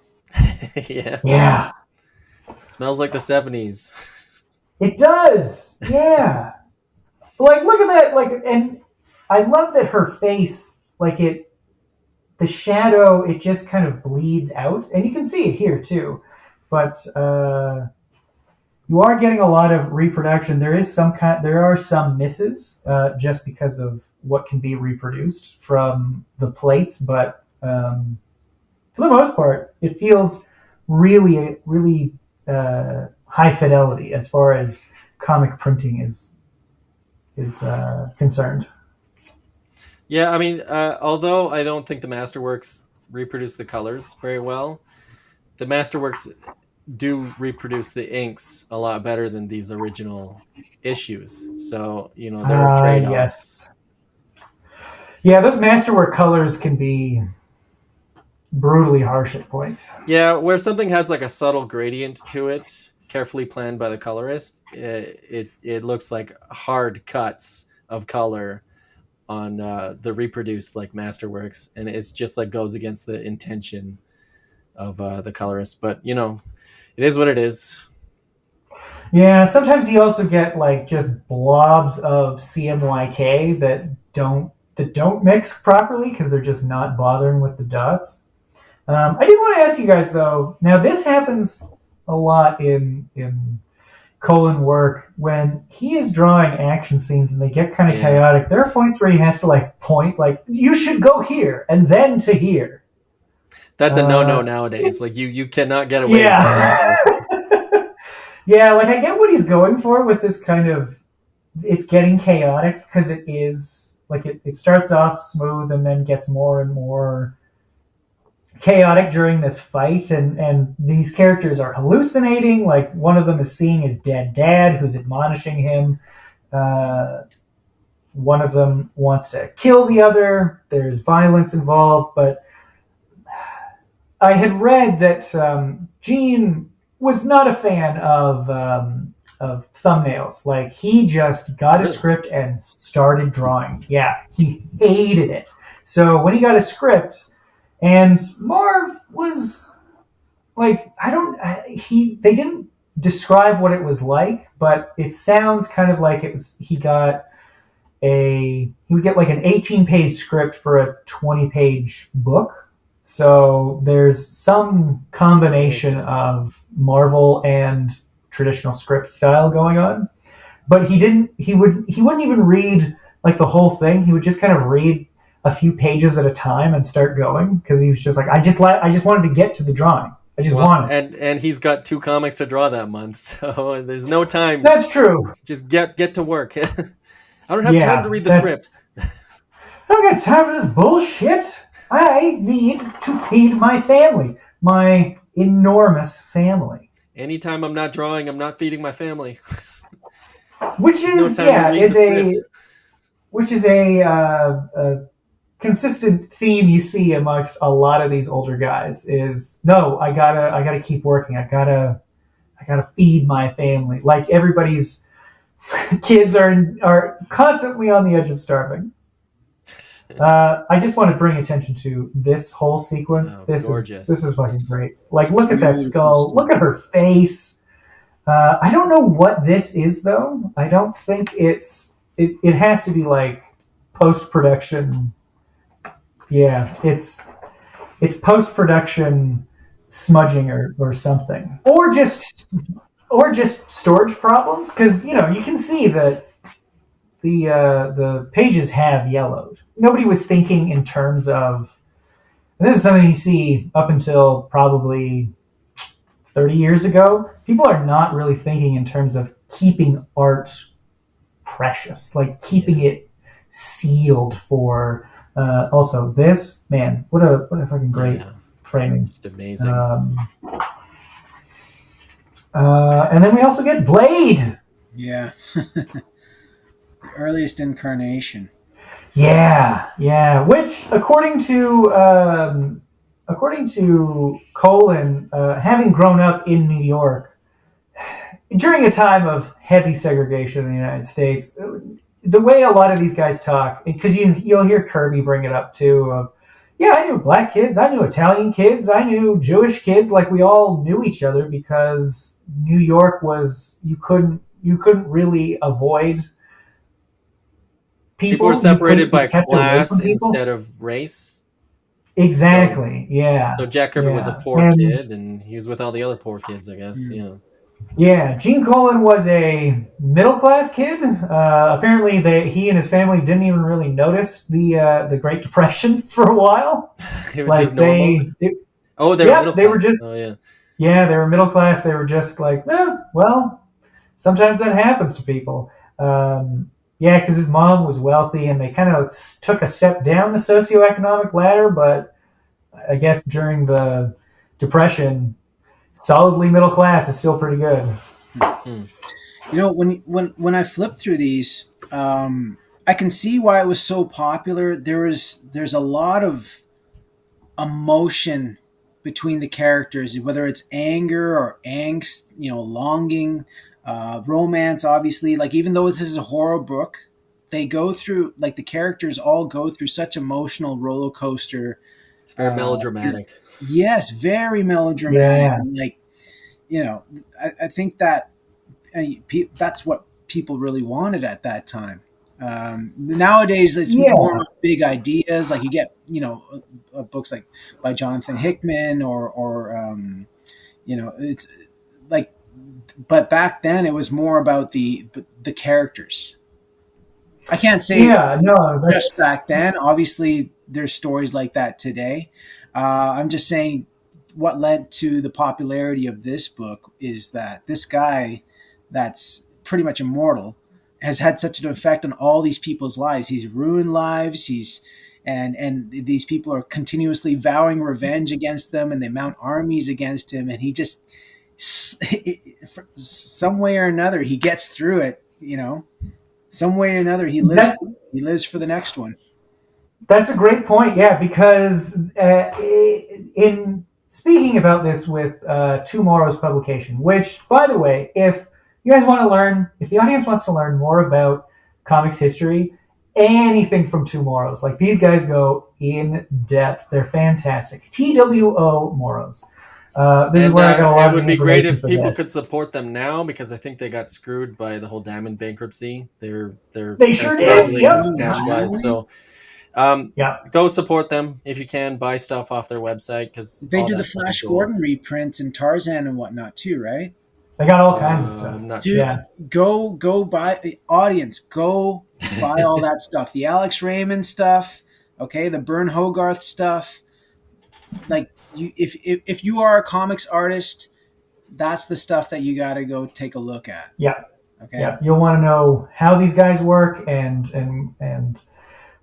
Yeah. Yeah. It smells like the 70s. It does. Yeah. Like, look at that. Like, and I love that her face, like, the shadow, it just kind of bleeds out, and you can see it here too. But you are getting a lot of reproduction. There are some misses just because of what can be reproduced from the plates, but for the most part, it feels really, really high fidelity as far as comic printing is concerned. Yeah, I mean, although I don't think the Masterworks reproduce the colors very well, the Masterworks do reproduce the inks a lot better than these original issues. So, there are Yes. trade-offs. Yeah, those masterwork colors can be brutally harsh at points. Yeah, where something has like a subtle gradient to it, carefully planned by the colorist, it looks like hard cuts of color on the reproduced like Masterworks, and it's just like goes against the intention of the colorist. But it is what it is. Yeah, sometimes you also get like just blobs of CMYK that don't mix properly because they're just not bothering with the dots. I did want to ask you guys though. Now this happens a lot in Colin work when he is drawing action scenes and they get kind of chaotic. There are points where he has to like point, like you should go here and then to here. That's a no-no nowadays. Like you cannot get away with Yeah. Yeah, like I get what he's going for with this kind of it's getting chaotic because it is like it starts off smooth and then gets more and more chaotic during this fight and these characters are hallucinating. Like one of them is seeing his dead dad who's admonishing him. One of them wants to kill the other. There's violence involved, but I had read that Gene was not a fan of thumbnails. Like he just got a script and started drawing. Yeah, he hated it. So when he got a script, and Marv was like, they didn't describe what it was like, but it sounds kind of like it was. He would get like an 18-page script for a 20-page book. So there's some combination of Marvel and traditional script style going on. But he wouldn't even read like the whole thing. He would just kind of read a few pages at a time and start going because he was just like, I just wanted to get to the drawing. I just wanted. And he's got 2 comics to draw that month, so there's no time. That's true. Just get to work. I don't have time to read the script. I don't got time for this bullshit. I need to feed my family, my enormous family. Anytime I'm not drawing, I'm not feeding my family. Which is a consistent theme you see amongst a lot of these older guys. Is no, I gotta keep working. I gotta feed my family. Like everybody's kids are constantly on the edge of starving. I just want to bring attention to this whole sequence. This is fucking great. Like, look at that skull. Look at her face. I don't know what this is though. I don't think it has to be like post-production. Yeah, it's post-production smudging or something, or just storage problems because you can see that the pages have yellowed. Nobody was thinking in terms of, and this is something you see up until probably 30 years ago. People are not really thinking in terms of keeping art precious, like keeping it sealed for. Also, this man, what a fucking great framing. Just amazing. And then we also get Blade. Yeah. Earliest incarnation. Yeah. Which, according to Colin, having grown up in New York during a time of heavy segregation in the United States, the way a lot of these guys talk, because you'll hear Kirby bring it up too. Of I knew black kids, I knew Italian kids, I knew Jewish kids. Like we all knew each other because New York was you couldn't really avoid. People were separated by class instead of race. Exactly. So, So Jack Kirby was a poor kid, and he was with all the other poor kids, I guess. Yeah. Yeah, Gene Colin was a middle-class kid. Apparently, he and his family didn't even really notice the Great Depression for a while. It was just Like normal. Oh, they were middle they were class. just Oh yeah. yeah, they were middle class. They were just like, well, sometimes that happens to people. Yeah, because his mom was wealthy, and they kind of took a step down the socioeconomic ladder. But I guess during the Depression, solidly middle class is still pretty good. Hmm. You know, when I flip through these, I can see why it was so popular. There's a lot of emotion between the characters, whether it's anger or angst, longing, romance. Obviously, like even though this is a horror book, they go through like the characters all go through such emotional roller coaster. It's very Uh, melodramatic. yes, very melodramatic. Yeah, And like I think that that's what people really wanted at that time. Nowadays, it's more yeah, big ideas. Like you get, books like by Jonathan Hickman it's like, but back then it was more about the characters. I can't say yeah. No, just that's back then. Obviously, there's stories like that today. I'm just saying what led to the popularity of this book is that this guy that's pretty much immortal has had such an effect on all these people's lives. He's ruined lives. And these people are continuously vowing revenge against them, and they mount armies against him. And he just some way or another he gets through it. Some way or another he lives. that's He lives for the next one. That's a great point. Yeah, because in speaking about this with Tomorrow's publication, which, by the way, if you guys want to learn, if the audience wants to learn more about comics history, anything from Tomorrow's, like these guys go in depth. They're fantastic. TWO Moros. This is And where I got a lot it of would the be great information if for people this. could support them now, because I think they got screwed by the whole Diamond bankruptcy. They're They kind of sure did. struggling Yep. Oh, cash wise. really? So Yeah. go support them if you can. Buy stuff off their website because They all do the that stuff is Flash gold. Gordon reprints and Tarzan and whatnot too, right? They got all kinds of stuff. I'm not sure. Dude, Yeah. go buy, audience, go buy all that stuff. The Alex Raymond stuff, okay, the Bern Hogarth stuff. Like if you are a comics artist, that's the stuff that you got to go take a look at. Yeah. Okay. Yeah. You'll want to know how these guys work and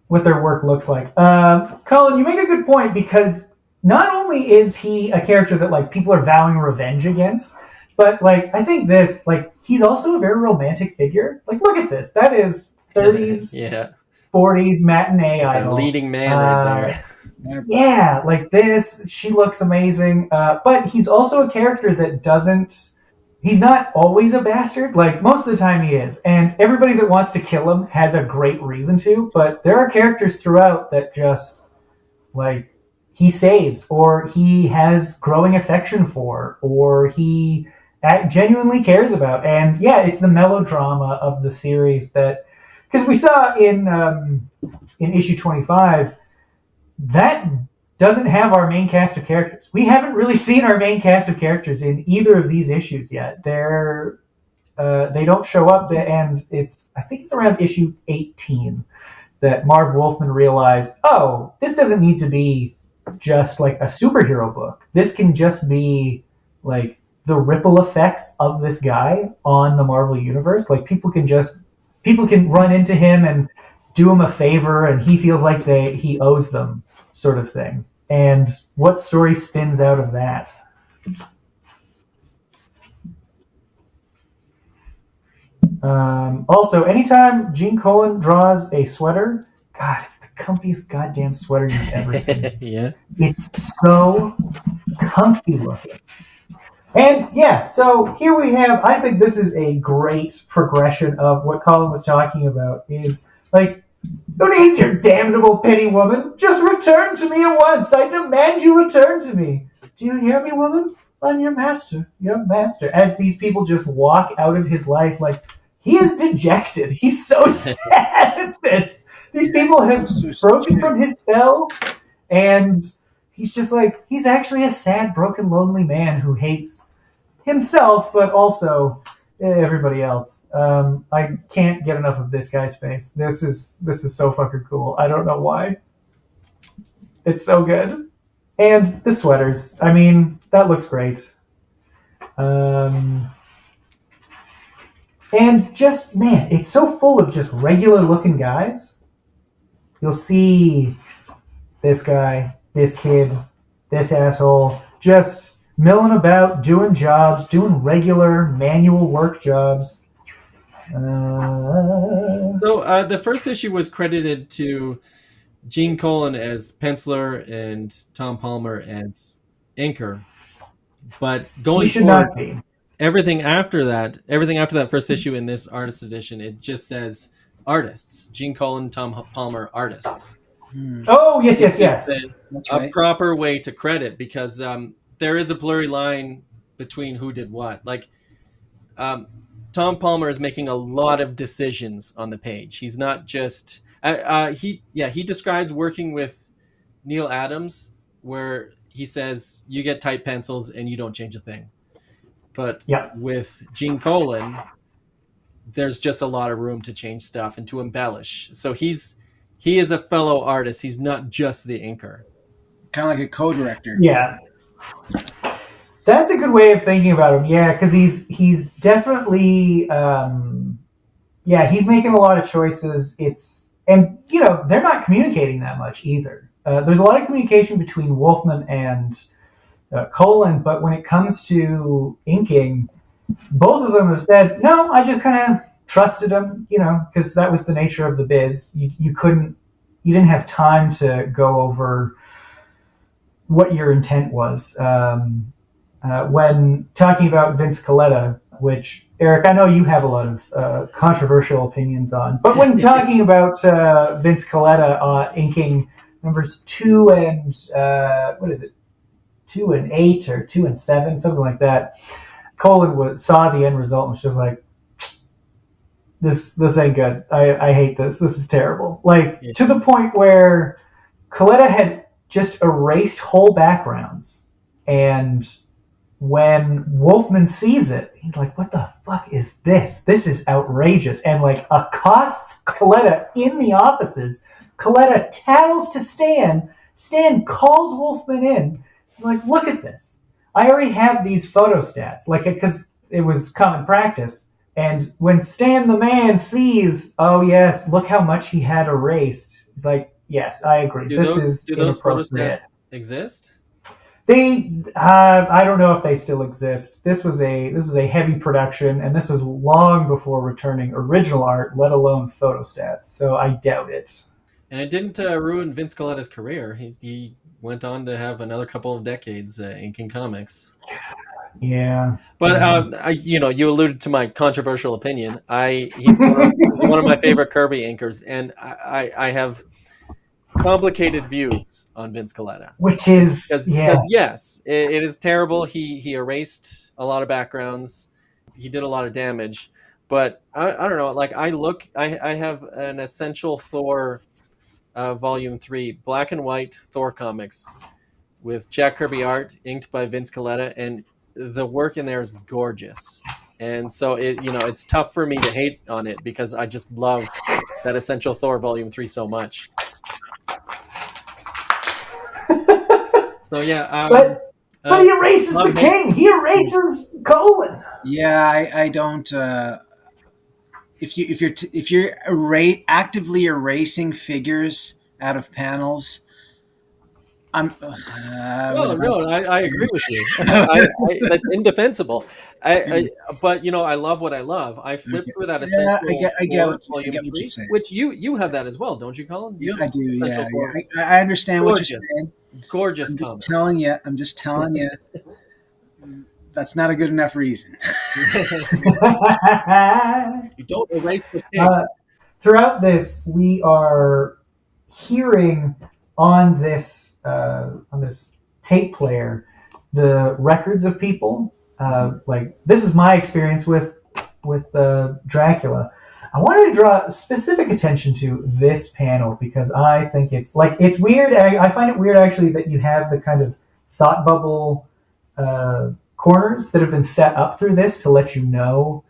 what their work looks like. Colin, you make a good point because not only is he a character that like people are vowing revenge against, but like I think this like he's also a very romantic figure. Like look at this, that is 30s, Yeah, 40s matinee the idol. leading man right there. Yeah, like this, she looks amazing. But he's also a character that doesn't. He's not always a bastard. Like most of the time, he is, and everybody that wants to kill him has a great reason to. But there are characters throughout that just like he saves, or he has growing affection for, or he genuinely cares about. And yeah, it's the melodrama of the series that because we saw in issue 25 that doesn't have our main cast of characters. We haven't really seen our main cast of characters in either of these issues yet. They don't show up, and I think it's around issue 18 that Marv Wolfman realized, oh, this doesn't need to be just like a superhero book. This can just be like the ripple effects of this guy on the Marvel universe. Like people can run into him and do him a favor, and he feels like he owes them, sort of thing. And what story spins out of that? Also, anytime Gene Colan draws a sweater, God, it's the comfiest goddamn sweater you've ever seen. Yeah. It's so comfy looking. And yeah, so here we have, I think this is a great progression of what Colin was talking about, is like, who needs your damnable pity, woman? Just return to me at once. I demand you return to me. Do you hear me, woman? I'm your master, your master. As these people just walk out of his life, like, he is dejected. He's so sad at this. These people have broken from his spell, and he's just like, he's actually a sad, broken, lonely man who hates himself, but also everybody else. I can't get enough of this guy's face. This is so fucking cool. I don't know why. It's so good. And the sweaters. I mean, that looks great. And just, man, it's so full of just regular looking guys. You'll see this guy, this kid, this asshole, just milling about, doing jobs, doing regular manual work jobs. So the first issue was credited to Gene Colan as penciler and Tom Palmer as inker. But going forward, everything after that first issue in this artist edition, it just says artists. Gene Colan, Tom Palmer, artists. Oh, yes. That's right. A proper way to credit, because there is a blurry line between who did what. Like, Tom Palmer is making a lot of decisions on the page. He's not just he describes working with Neil Adams, where he says you get tight pencils and you don't change a thing. But with Gene Colan, there's just a lot of room to change stuff and to embellish. So he is a fellow artist. He's not just the inker. Kind of like a co-director. Yeah. That's a good way of thinking about him. Yeah, because he's definitely he's making a lot of choices. And they're not communicating that much either. There's a lot of communication between Wolfman and Colan, but when it comes to inking, both of them have said, no, I just kind of trusted him, because that was the nature of the biz. You didn't have time to go over what your intent was. When talking about Vince Colletta, which, Eric, I know you have a lot of controversial opinions on, but when talking about Vince Colletta inking numbers 2 and 2 and 8 or 2 and 7, something like that, Colan saw the end result and was just like, this ain't good. I hate this. This is terrible. To the point where Colletta had just erased whole backgrounds, and when Wolfman sees it, he's like, what the fuck is this? This is outrageous. And accosts Colletta in the offices. Colletta tattles to Stan. Stan calls Wolfman in. He's like, look at this. I already have these photo stats. Because it was common practice. And when Stan the man sees, oh yes, look how much he had erased. He's like, yes, I agree. Do those photo stats exist? I don't know if they still exist. This was a heavy production, and this was long before returning original art, let alone photostats. So I doubt it. And it didn't ruin Vince Colletta's career. He went on to have another couple of decades inking comics. Yeah. But you alluded to my controversial opinion. He's one of my favorite Kirby inkers, and I have complicated views on Vince Colletta, which is because yes, it is terrible. He erased a lot of backgrounds. He did a lot of damage, but I don't know. I have an Essential Thor Volume 3 black and white Thor comics with Jack Kirby art inked by Vince Colletta, and the work in there is gorgeous. And so it's tough for me to hate on it because I just love that Essential Thor Volume 3 so much. So yeah, but he erases the king. He erases Colan. Yeah, I don't. If you're actively erasing figures out of panels, I agree with you. That's indefensible. But I love what I love. I flipped through that Essential I get what Volume you're 3, saying. which you have that as well, don't you, Colin? I do. Yeah. I understand what you're saying. Gorgeous. I'm just telling you. That's not a good enough reason. You don't erase the pig. Throughout this, we are hearing on this tape player the records of people. This is my experience with Dracula. I wanted to draw specific attention to this panel because I think it's weird. I find it weird actually that you have the kind of thought bubble corners that have been set up through this to let you know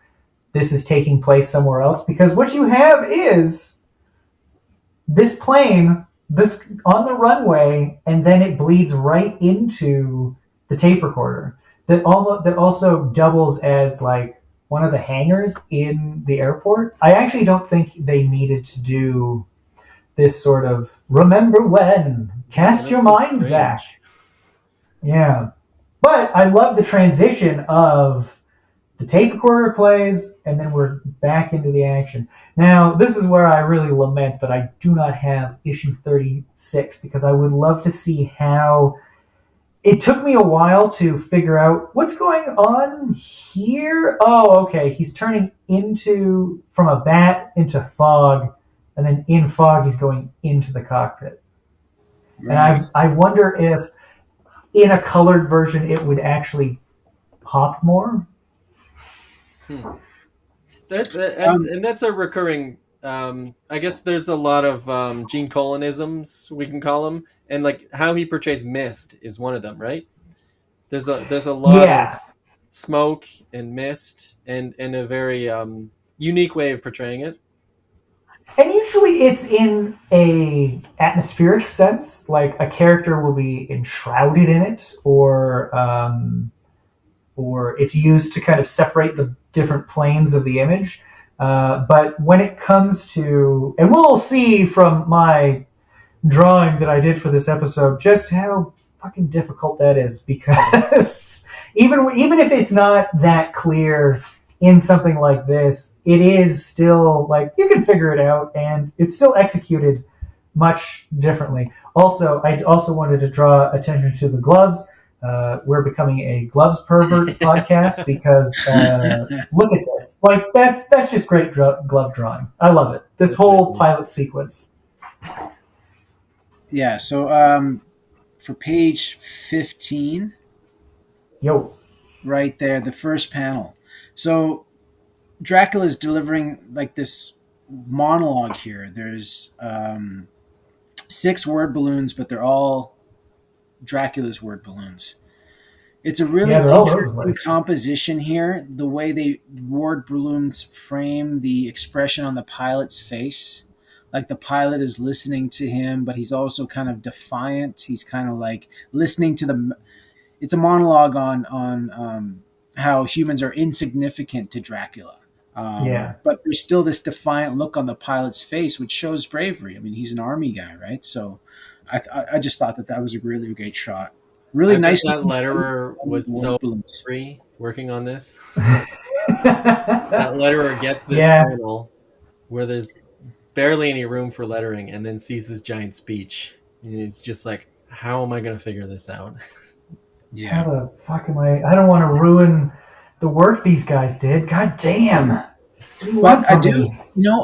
this is taking place somewhere else. Because what you have is this plane this on the runway, and then it bleeds right into the tape recorder that also doubles as like one of the hangars in the airport. I actually don't think they needed to do this sort of remember when, cast your mind back. Yeah. But I love the transition of the tape recorder plays, and then we're back into the action. Now, this is where I really lament that I do not have issue 36, because I would love to see how... It took me a while to figure out what's going on here. Oh, okay. He's turning from a bat into fog, and then in fog he's going into the cockpit. Right. And I wonder if in a colored version it would actually pop more. And that's a recurring. I guess there's a lot of Gene Colanisms, we can call them, and like how he portrays mist is one of them, right? There's a lot of smoke and mist, and a very unique way of portraying it. And usually it's in a atmospheric sense, like a character will be enshrouded in it, or it's used to kind of separate the different planes of the image. But when it comes to, and we'll see from my drawing that I did for this episode just how fucking difficult that is, because even if it's not that clear in something like this, it is still like you can figure it out, and it's still executed much differently. Also, I also wanted to draw attention to the gloves. We're becoming a gloves pervert podcast because look at this. Like that's just great glove drawing. I love it. This whole pilot sequence. Yeah. So for page 15, right there, the first panel. So Dracula is delivering like this monologue here. There's 6 word balloons, but they're all Dracula's word balloons. It's a really interesting composition here. The way the word balloons frame the expression on the pilot's face. Like the pilot is listening to him, but he's also kind of defiant. He's kind of like listening to it's a monologue on how humans are insignificant to Dracula. But there's still this defiant look on the pilot's face, which shows bravery. I mean, he's an army guy, right? So I just thought that was a really great shot. Really nice. That letterer was so free working on this. That letterer gets this panel where there's barely any room for lettering, and then sees this giant speech. And he's just like, how am I going to figure this out? Yeah. How the fuck am I don't want to ruin the work these guys did. God damn. But I do,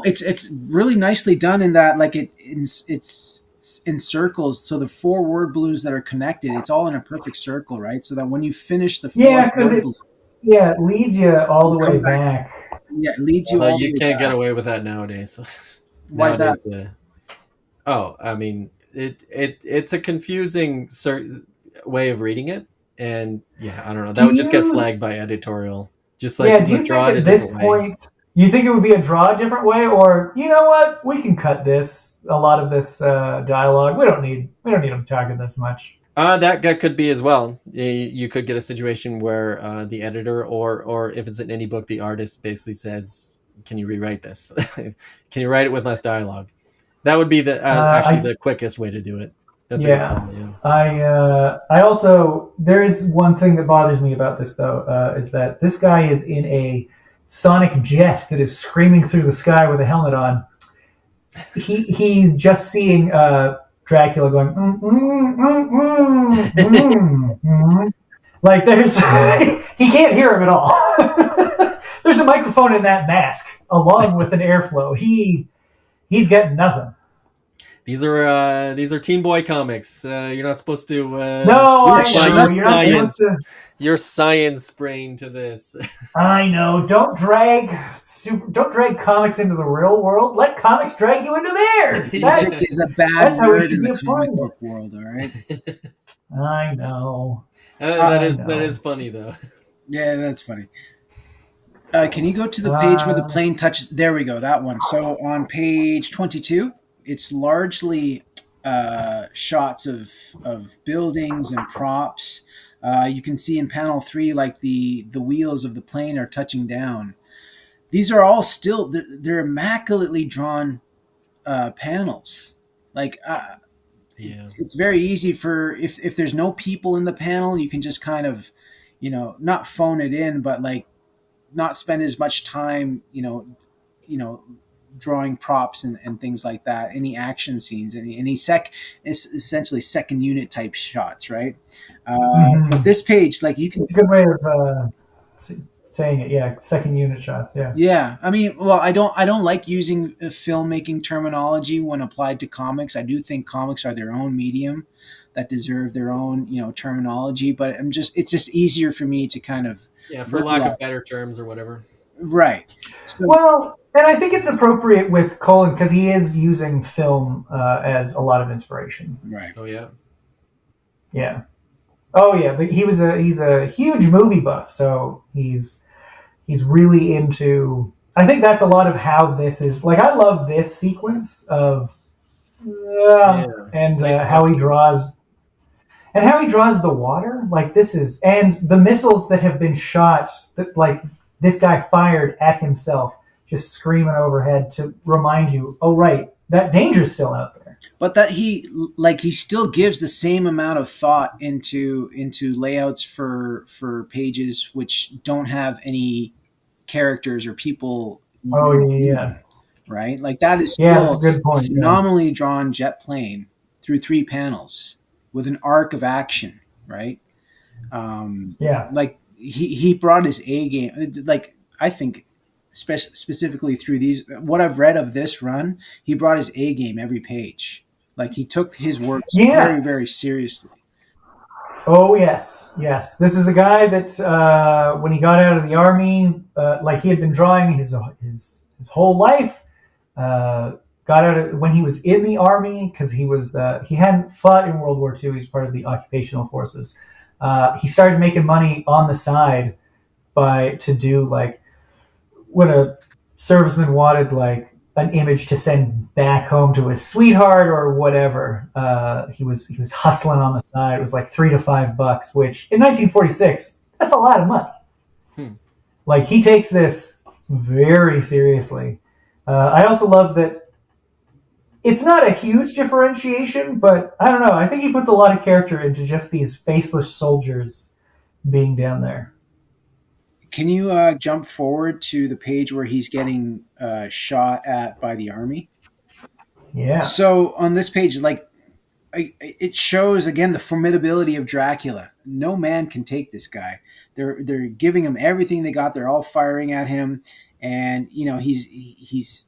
it's really nicely done in that, like it's in circles. So the 4 word balloons that are connected, it's all in a perfect circle, right? So that when you finish the 4th word balloon, it leads you all the way back. Yeah, it leads you all the way back. You can't get away with that nowadays. Why is that? I mean, it's a confusing way of reading it, and I don't know. That would just get flagged by editorial. Just like do you think at this point you think it would be a draw a different way, or you know what, we can cut a lot of this dialogue. We don't need them talking this much. That could be as well. You could get a situation where the editor, or if it's in any book, the artist basically says, "Can you rewrite this? Can you write it with less dialogue?" That would be the quickest way to do it. That's a good call, I also, there is one thing that bothers me about this though, is that this guy is in a sonic jet that is screaming through the sky with a helmet on. He's just seeing Dracula going like there's he can't hear him at all. There's a microphone in that mask along with an airflow. He's getting nothing. These are teen boy comics. You're not supposed to your science brain to this. I know. Don't drag comics into the real world. Let comics drag you into theirs. That is a bad word in the comic book world, all right? I know. That I is know. funny though. Yeah, that's funny. Can you go to the page where the plane touches? There we go, that one. So on page 22, it's largely shots of buildings and props. You can see in panel 3, like the wheels of the plane are touching down. These are all still they're immaculately drawn panels. Like Yeah. it's very easy for if there's no people in the panel, you can just kind of, not phone it in, but like not spend as much time, you know, drawing props and things like that. Any action scenes, any it's essentially second unit type shots, right? But Hmm. this page, like you can, It's a good way of saying it. Yeah, second unit shots. Yeah. yeah. I mean, well, I don't like using filmmaking terminology when applied to comics. I do think comics are their own medium that deserve their own, terminology. But it's just easier for me to kind of Yeah, for lack of verbalize. better terms or whatever. Right. So Well, and I think it's appropriate with Colin because he is using film as a lot of inspiration. right. Oh yeah. Yeah. Oh yeah, but he's a huge movie buff, so he's really into. I think that's a lot of how this is. Like I love this sequence of Yeah. and Nice how he draws the water. Like this is and the missiles that have been shot that like this guy fired at himself, just screaming overhead to remind you. Oh right, that danger's still out there. But that he still gives the same amount of thought into layouts for pages which don't have any characters or people Oh in yeah, them, right? Like that is yeah. That's a still good a point. Yeah, phenomenally drawn jet plane through 3 panels with an arc of action, right? yeah. Like he brought his A game. Like I think, specifically through these, what I've read of this run, he brought his A game every page. Like he took his work Yeah. very, very seriously. Oh yes, yes. This is a guy that when he got out of the army, like he had been drawing his whole life. Uh, got out when he was in the army because he hadn't fought in World War II. He's part of the occupational forces. He started making money on the side by to do like when a serviceman wanted like an image to send back home to his sweetheart or whatever. He was hustling on the side. It was like $3 to $5, which in 1946 that's a lot of money. Hmm. Like he takes this very seriously. I also love that it's not a huge differentiation, but I don't know. I think he puts a lot of character into just these faceless soldiers being down there. Can you jump forward to the page where he's getting shot at by the army? Yeah. So on this page, like it shows again the formidability of Dracula. No man can take this guy. They're giving him everything they got. They're all firing at him, and he's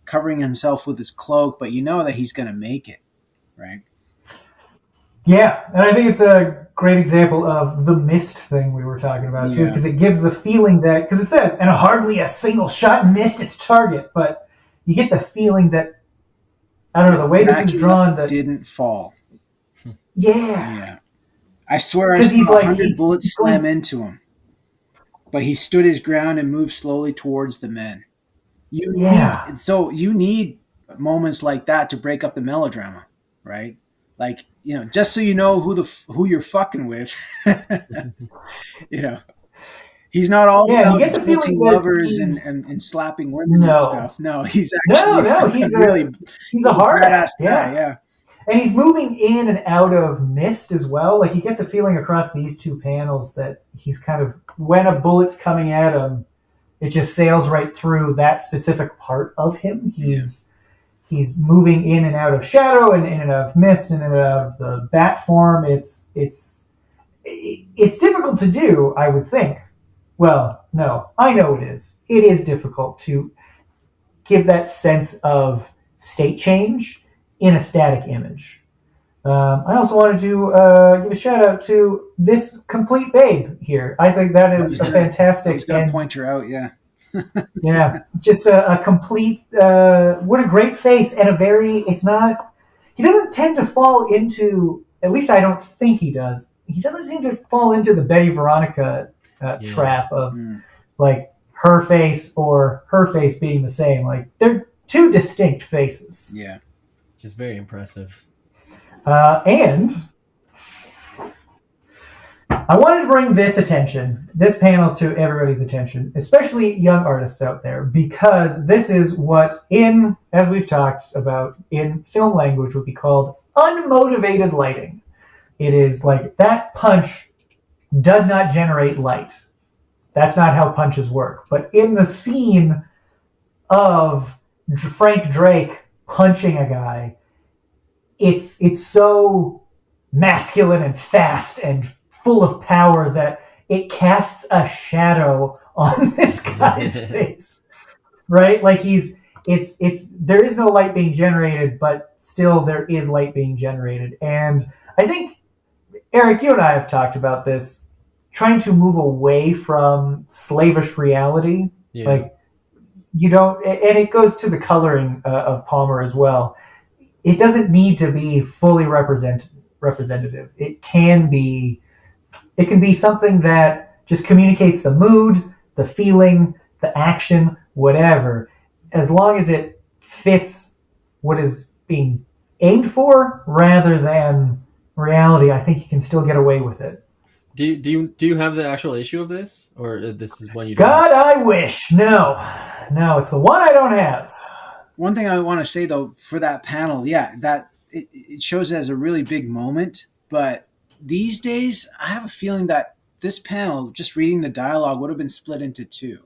covering himself with his cloak, but you know that he's going to make it, right? Yeah, and I think it's a great example of the mist thing we were talking about too, Yeah, because it gives the feeling that because it says, and hardly a single shot missed its target, but you get the feeling that I don't know the way this is Dracula drawn that didn't fall. yeah, Yeah, I swear I because saw he's a like hundred he's bullets going slam into him, but he stood his ground and moved slowly towards the men. yeah, You need moments like that to break up the melodrama, right? Like, just so you know who you're fucking with. you know, he's not all yeah. You about get the feeling jilting that lovers he's and slapping women and no, stuff. No, he's no, actually no. a He's a really hard badass ass, guy. yeah. Yeah, And he's moving in and out of mist as well. Like you get the feeling across these 2 panels that he's kind of when a bullet's coming at him, it just sails right through that specific part of him. Yeah. He's moving in and out of shadow and in and out of mist and in and out of the bat form. It's difficult to do, I would think. Well, no, I know it is. It is difficult to give that sense of state change in a static image. I also wanted to give a shout out to this complete babe here. I think that I is was a gonna, I fantastic was gonna and point her out. Yeah, yeah, just a complete. What a great face and a very. It's not. He doesn't tend to fall into. At least I don't think he does. he doesn't seem to fall into the Betty Veronica trap of like her face or her face being the same. Like they're two distinct faces. Yeah. Just very impressive. And I wanted to bring this panel to everybody's attention, especially young artists out there, because this is what as we've talked about, in film language would be called unmotivated lighting. It is like that punch does not generate light. That's not how punches work. But in the scene of Frank Drake punching a guy, it's so masculine and fast and full of power that it casts a shadow on this guy's face, right? Like there is no light being generated, but still there is light being generated. And I think, Eric, you and I have talked about this, trying to move away from slavish reality. Yeah. Like you don't, and it goes to the coloring of Palmer as well. It doesn't need to be fully representative. It can be something that just communicates the mood, the feeling, the action, whatever. As long as it fits what is being aimed for rather than reality, I think you can still get away with it. Do you have the actual issue of this, or this is one you don't God, I wish. No, it's the one I don't have. One thing I want to say though for that panel, that it shows it as a really big moment, but these days I have a feeling that this panel, just reading the dialogue, would have been split into two.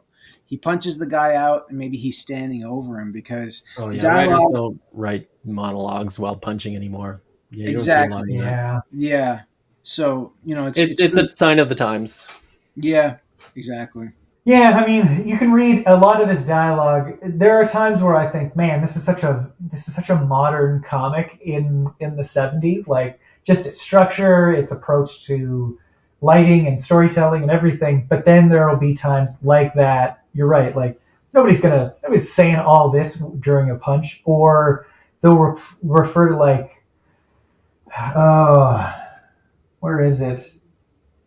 He punches the guy out, and maybe he's standing over him because writers don't write monologues while punching anymore. Yeah, exactly. Don't see a lot of that. Yeah. So it's a sign of the times. Yeah, exactly. Yeah, I mean, you can read a lot of this dialogue. There are times where I think, man, this is such a modern comic in the 70s. Like just its structure, its approach to lighting and storytelling and everything. But then there will be times like that. You're right. Like nobody's saying all this during a punch, or they'll refer to like, where is it?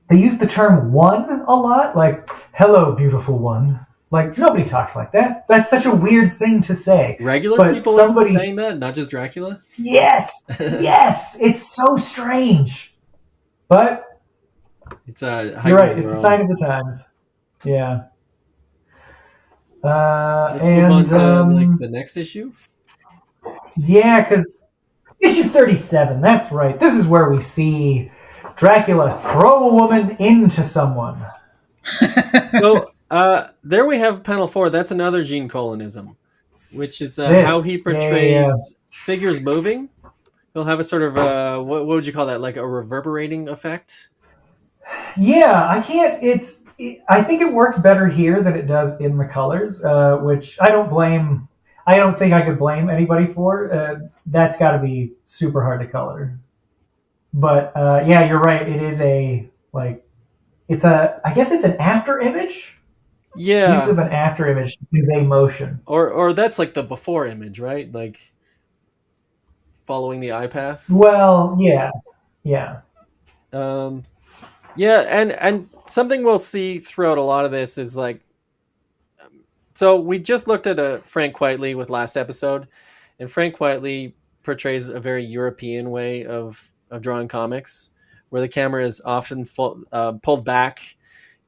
They use the term one a lot, like, hello, beautiful one. Like, nobody talks like that. That's such a weird thing to say. Regular people are saying that, not just Dracula? Yes! It's so strange. But it's you're right, it's a sign of the times. Yeah. Let's move on to the next issue. Yeah, because issue 37, that's right. This is where we see Dracula throw a woman into someone. So there we have panel 4. That's another Gene Colinism, which is how he portrays figures moving. He'll have a sort of what would you call that? Like a reverberating effect. Yeah, I think it works better here than it does in the colors, which I don't think I could blame anybody for. That's got to be super hard to color. But yeah, you're right. It is I guess it's an after image. Yeah. Use of an after image to convey motion. Or that's like the before image, right? Like following the eye path. Well, yeah. Yeah, and something we'll see throughout a lot of this is like, so we just looked at Frank Quitely with last episode, and Frank Quitely portrays a very European way of drawing comics, where the camera is often pulled back,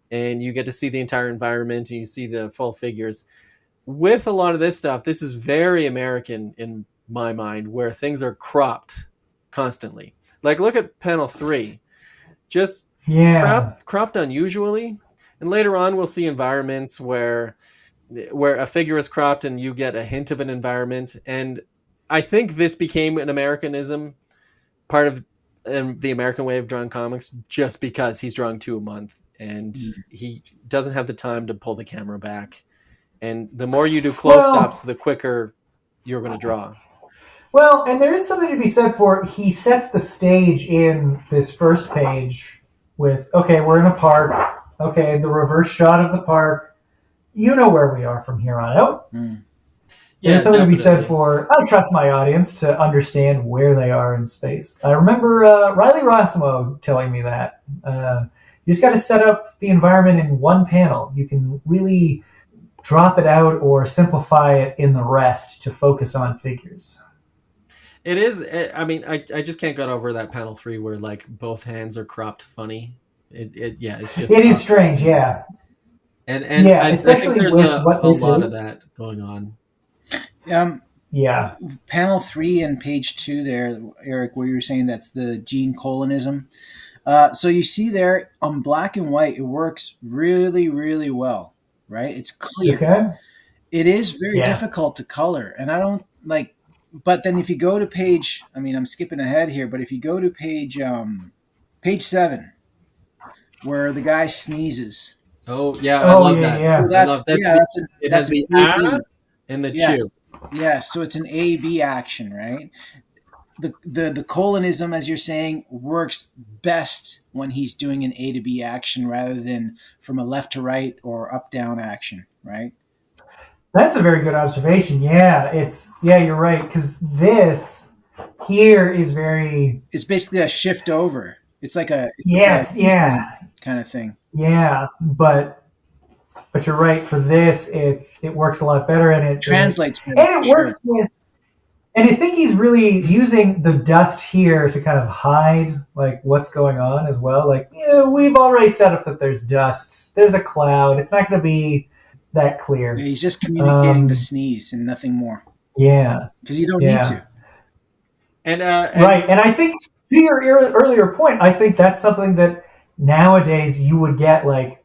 and you get to see the entire environment, and you see the full figures. With a lot of this stuff, this is very American in my mind, where things are cropped constantly. Like, look at panel 3. Just cropped unusually. And later on, we'll see environments where a figure is cropped and you get a hint of an environment. And I think this became an Americanism, part of the American way of drawing comics, just because he's drawing 2 a month and he doesn't have the time to pull the camera back. And the more you do close-ups, the quicker you're going to draw. Well, and there is something to be said for, he sets the stage in this first page with, okay, we're in a park. Okay, the reverse shot of the park. You know where we are from here on out. There's Yeah, something to be said definitely. for, I trust my audience to understand where they are in space. I remember Riley Rossimo telling me that. You just got to set up the environment in one panel. You can really drop it out or simplify it in the rest to focus on figures. It is. I mean, I just can't get over that panel 3 where like both hands are cropped funny. Yeah, it's just It is awkward strange, to me. yeah. And Yeah, I think especially there's with what a this lot of is. that going on. Um, Yeah. Panel 3 and page 2 there, Eric, where you were saying that's the Gene Colonism. So you see there on black and white, it works really, really well, right? It's This clear. guy? It is very Yeah. difficult to color, and I don't like. But then if you go to page, I mean, I'm skipping ahead here, but if you go to page 7, where the guy sneezes, Oh yeah, I Oh, love yeah, that. so yeah. I love yeah, it that's has an the ah AB. and the chew. Yes, yes. So it's an AB action, right? The colonism, as you're saying, works best when he's doing an A to B action rather than from a left to right or up down action, right? That's a very good observation. Yeah, you're right. Because this here is very, It's basically a shift over. It's like a keyframe yeah, kind of thing. yeah. But you're right. For this, it works a lot better, Translates better and for it works sure. with. And I think he's really using the dust here to kind of hide like what's going on as well. Like, we've already set up that there's dust, there's a cloud. It's not going to be that Yeah, clear. he's just communicating the Um, sneeze and nothing more yeah, because you don't need yeah. to. And Right. And I think to your earlier point, I think that's something that nowadays you would get like,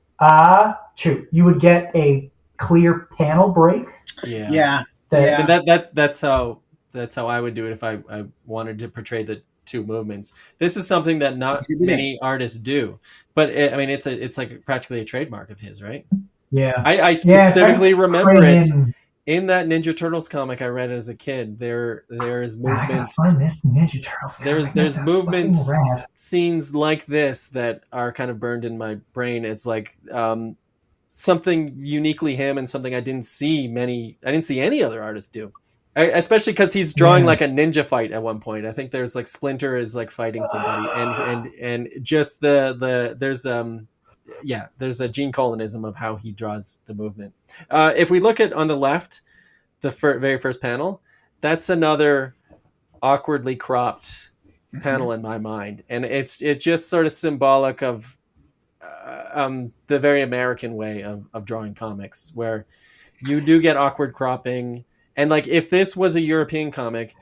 true. You would get a clear panel break yeah. Yeah, that, And yeah. that's how I would do it if I wanted to portray the two movements. This is something that not Exhibit A. many artists do, but I mean it's like practically a trademark of his, right? yeah. I Yeah, try specifically to remember frame it in. in that Ninja Turtles comic I read as a kid. There is I gotta movement. find this Ninja Turtles comic. That There's sounds fucking movement rad. scenes like this that are kind of burned in my brain. It's like something uniquely him and something I didn't see any other artists do. Especially because he's drawing Yeah. like a ninja fight at one point. I think there's like Splinter is like fighting somebody, and just there's a gene colonism of how he draws the movement. If we look at on the left, the very first panel, that's another awkwardly cropped Mhm. panel in my mind, and it's just sort of symbolic of the very American way of drawing comics, where you do get awkward cropping, and like if this was a European comic,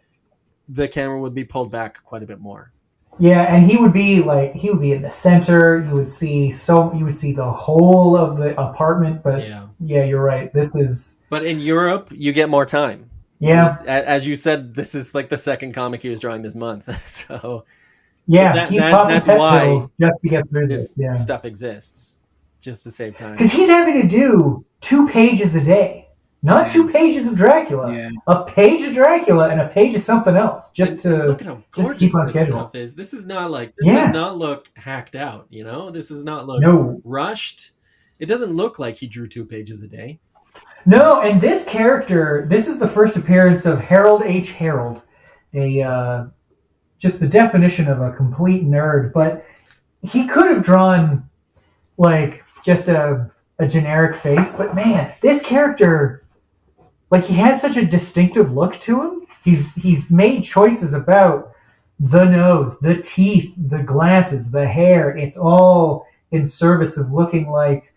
the camera would be pulled back quite a bit more. Yeah, and he would be in the center. You would see the whole of the apartment. But Yeah, yeah, you're right. This is but in Europe, you get more time. yeah, As you said, this is like the second comic he was drawing this month, so yeah. He's popping that's pet why pills just to get through this. this Yeah, stuff exists, just to save time. because he's having to do 2 pages a day, not Yeah, 2 pages of Dracula, yeah. a page of Dracula and a page of something else, And look at how just to keep gorgeous on this schedule. stuff is. This is not like this does Yeah, not look hacked out, you know? This does not look no, rushed. It doesn't look like he drew 2 pages a day. no. And this is the first appearance of Harold H. Harold, a just the definition of a complete nerd. But he could have drawn like just a generic face, but man, this character, like, he has such a distinctive look to him. He's made choices about the nose, the teeth, the glasses, the hair. It's all in service of looking like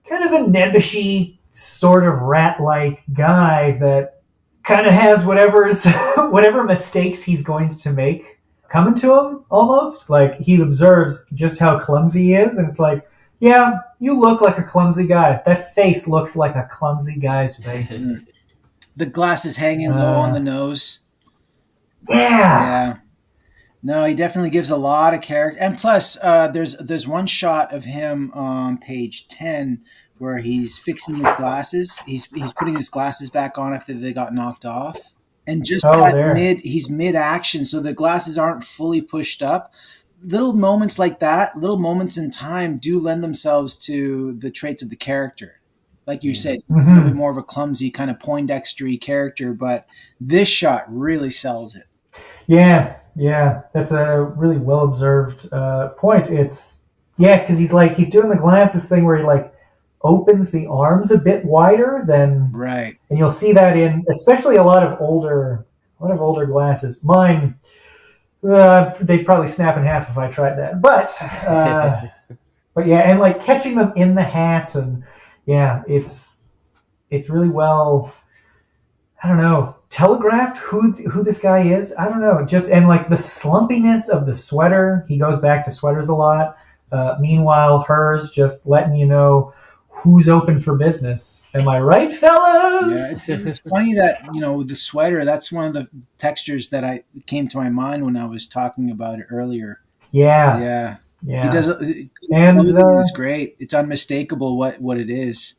kind of a nebbishy sort of rat-like guy that kind of has whatever mistakes he's going to make coming to him, almost like he observes just how clumsy he is, and it's like, yeah, you look like a clumsy guy. That face looks like a clumsy guy's face. Mm. The glasses hanging low on the nose. Yeah. Yeah. No, he definitely gives a lot of character. And plus, there's one shot of him on page 10 where he's fixing his glasses. He's putting his glasses back on after they got knocked off. And just Oh, at there. he's mid action, so the glasses aren't fully pushed up. Little moments like that, little moments in time do lend themselves to the traits of the character. like you said, a little bit Mm-hmm. more of a clumsy kind of Poindextery character, but this shot really sells it. Yeah, yeah, that's a really well observed point. It's yeah, because he's doing the glasses thing where he like opens the arms a bit wider than, Right. and you'll see that in especially a lot of older glasses. Mine, they'd probably snap in half if I tried that. But yeah, and like catching them in the hat, and yeah, it's really well. I don't know, telegraphed who this guy is. I don't know, just and like the slumpiness of the sweater. He goes back to sweaters a lot. Meanwhile, hers just letting you know who's open for business. Am I right, Yeah, fellas? it's funny that the sweater. That's one of the textures that I came to my mind when I was talking about it earlier. Yeah, Yeah, he yeah, does. and Clothing is great. It's unmistakable what it is.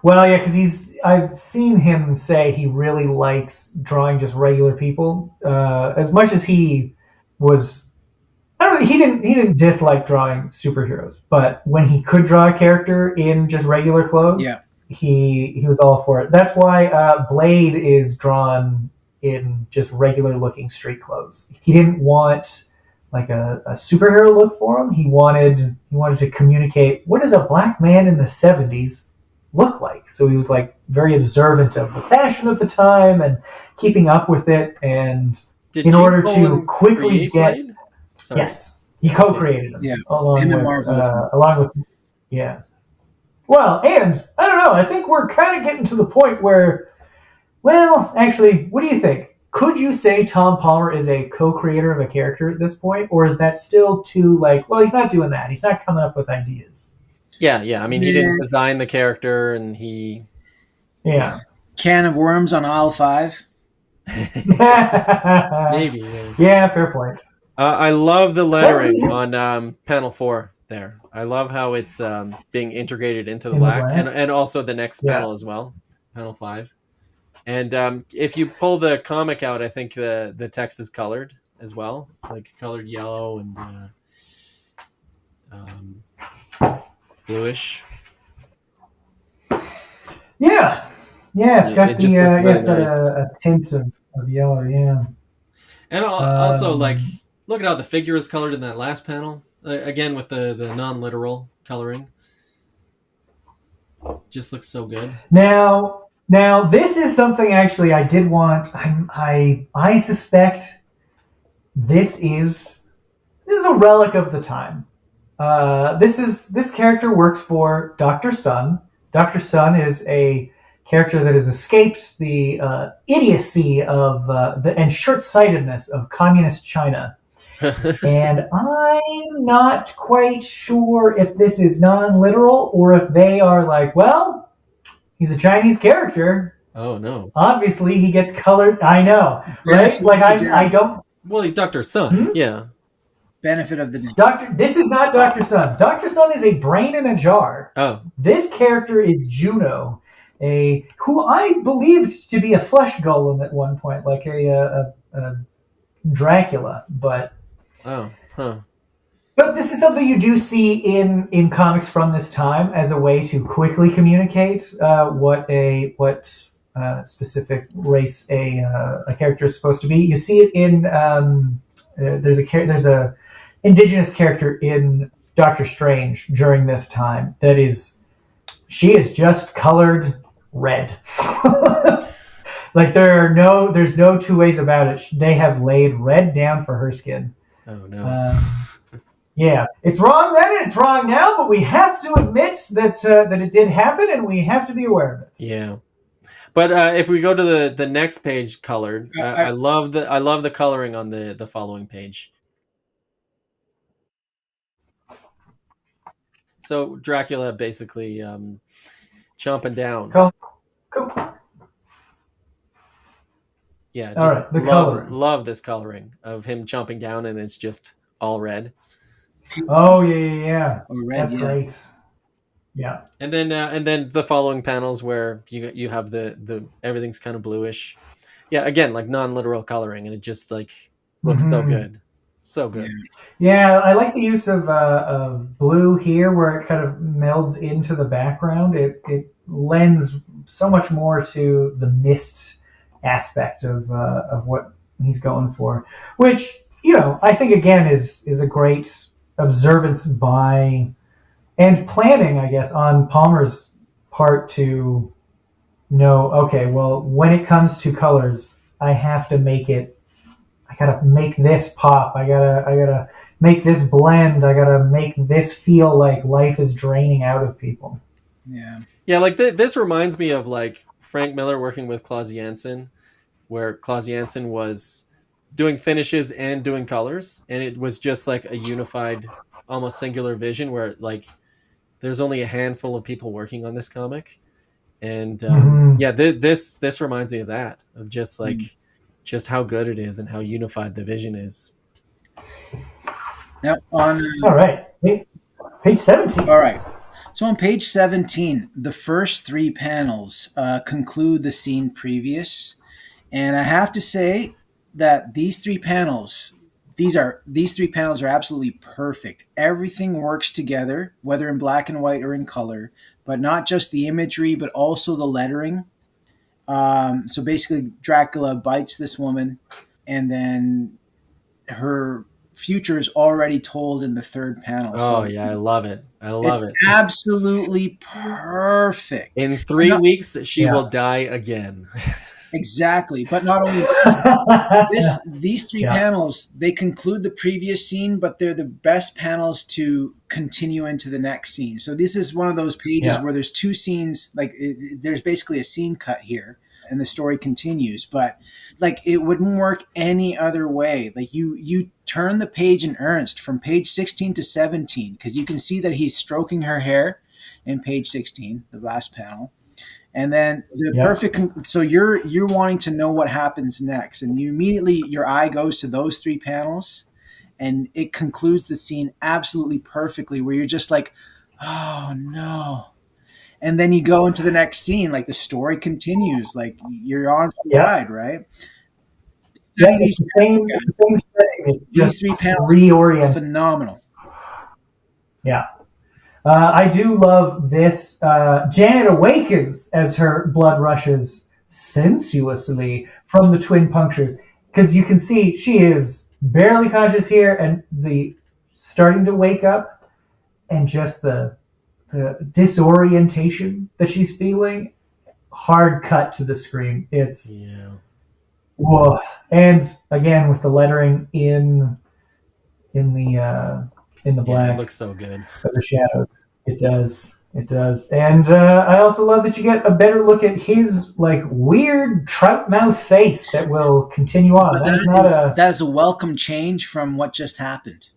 well, yeah, because I've seen him say he really likes drawing just regular people. As much as he was, I don't know, he didn't dislike drawing superheroes, but when he could draw a character in just regular clothes, Yeah, he was all for it. That's why Blade is drawn in just regular looking street clothes. He didn't want like a superhero look for him. He wanted to communicate what does a black man in the '70s look like. So he was like very observant of the fashion of the time and keeping up with it. And Did in Gene order to Colan quickly create get Blade? Sorry. yes, he co-created them yeah. along Him and with Marv Wolfman. yeah. Well, and I don't know. I think we're kind of getting to the point where, well, actually, what do you think? Could you say Tom Palmer is a co-creator of a character at this point, or is that still too like? Well, he's not doing that. He's not coming up with ideas. Yeah. I mean, he Yeah. didn't design the character, and he. Yeah. Can of worms on aisle 5. Maybe. Yeah, fair point. I love the lettering really on panel 4 there. I love how it's being integrated into the in the black, black? and also the next Yeah. panel as well, panel 5. And if you pull the comic out, I think the text is colored as well, like colored yellow and bluish. Yeah. Yeah, it's got It just looks really it's got nice. a tint of yellow, yeah. And also, like, Um, look at how the figure is colored in that last panel. Again, with the non-literal coloring. Just looks so good. now this is something actually I did want. I suspect this is a relic of the time. This character works for Dr. Sun. Dr. Sun is a character that has escaped the idiocy of and short-sightedness of communist China. And I'm not quite sure if this is non-literal or if they are like, well, he's a Chinese character. Oh no! Obviously, he gets colored. I know, right? Like I don't. Well, he's Dr. Sun. Yeah. Benefit of the doubt. Doctor, this is not Dr. Sun. Dr. Sun is a brain in a jar. Oh. This character is Juno, who I believed to be a flesh golem at one point, like a Dracula, but Oh. Huh. But this is something you do see in comics from this time as a way to quickly communicate what specific race a character is supposed to be. You see it in there's a indigenous character in Doctor Strange during this time she is just colored red. Like there's no two ways about it. They have laid red down for her skin. Oh no. Yeah, it's wrong then and it's wrong now, but we have to admit that it did happen, and we have to be aware of it. Yeah, but if we go to the next page, colored, I love the coloring on the following page. So Dracula basically chomping down. Cool. Yeah, All just right, the coloring. love this coloring of him chomping down, and it's just all red. Oh yeah. Red, That's great. Yeah. And then the following panels where you have the everything's kind of bluish. Yeah, again, like non-literal coloring, and it just like looks so good. So good. Yeah, I like the use of blue here, where it kind of melds into the background. It lends so much more to the mist aspect of what he's going for, which I think again is a great observance by and planning, I guess, on Palmer's part to know, okay, well, when it comes to colors, I have to make it. I gotta make this pop. I gotta make this blend. I gotta make this feel like life is draining out of people. Yeah, like this reminds me of like Frank Miller working with Klaus Janson, where Klaus Janson was doing finishes and doing colors, and it was just like a unified, almost singular vision where like there's only a handful of people working on this comic, and yeah, this reminds me of that, of just like just how good it is and how unified the vision is. Now all right, page 17. All right. So on page 17, the first three panels conclude the scene previous. And I have to say that these three panels are absolutely perfect. Everything works together, whether in black and white or in color, but not just the imagery, but also the lettering. So basically, Dracula bites this woman, and then her future is already told in the third panel. Oh, yeah, I love it. It's absolutely perfect. In 3 weeks, she will die again. Exactly. But not only that, these three panels, they conclude the previous scene, but they're the best panels to continue into the next scene. So this is one of those pages where there's two scenes, like there's basically a scene cut here and the story continues, but like it wouldn't work any other way. Like you turn the page in earnest from page 16 to 17, because you can see that he's stroking her hair in page 16, the last panel. And then the perfect. So you're wanting to know what happens next, and you immediately your eye goes to those three panels, and it concludes the scene absolutely perfectly. Where you're just like, oh no, and then you go into the next scene. Like the story continues. Like you're on for the ride, right? Yeah, it's the same setting. These three panels reorient. Phenomenal. Yeah. I do love this. Janet awakens as her blood rushes sensuously from the twin punctures, because you can see she is barely conscious here, and the starting to wake up, and just the disorientation that she's feeling. Hard cut to the screen. It's whoa. And again with the lettering in the blacks. It looks so good. Of the shadows. It does. And I also love that you get a better look at his like weird trout mouth face that will continue on. That is a welcome change from what just happened.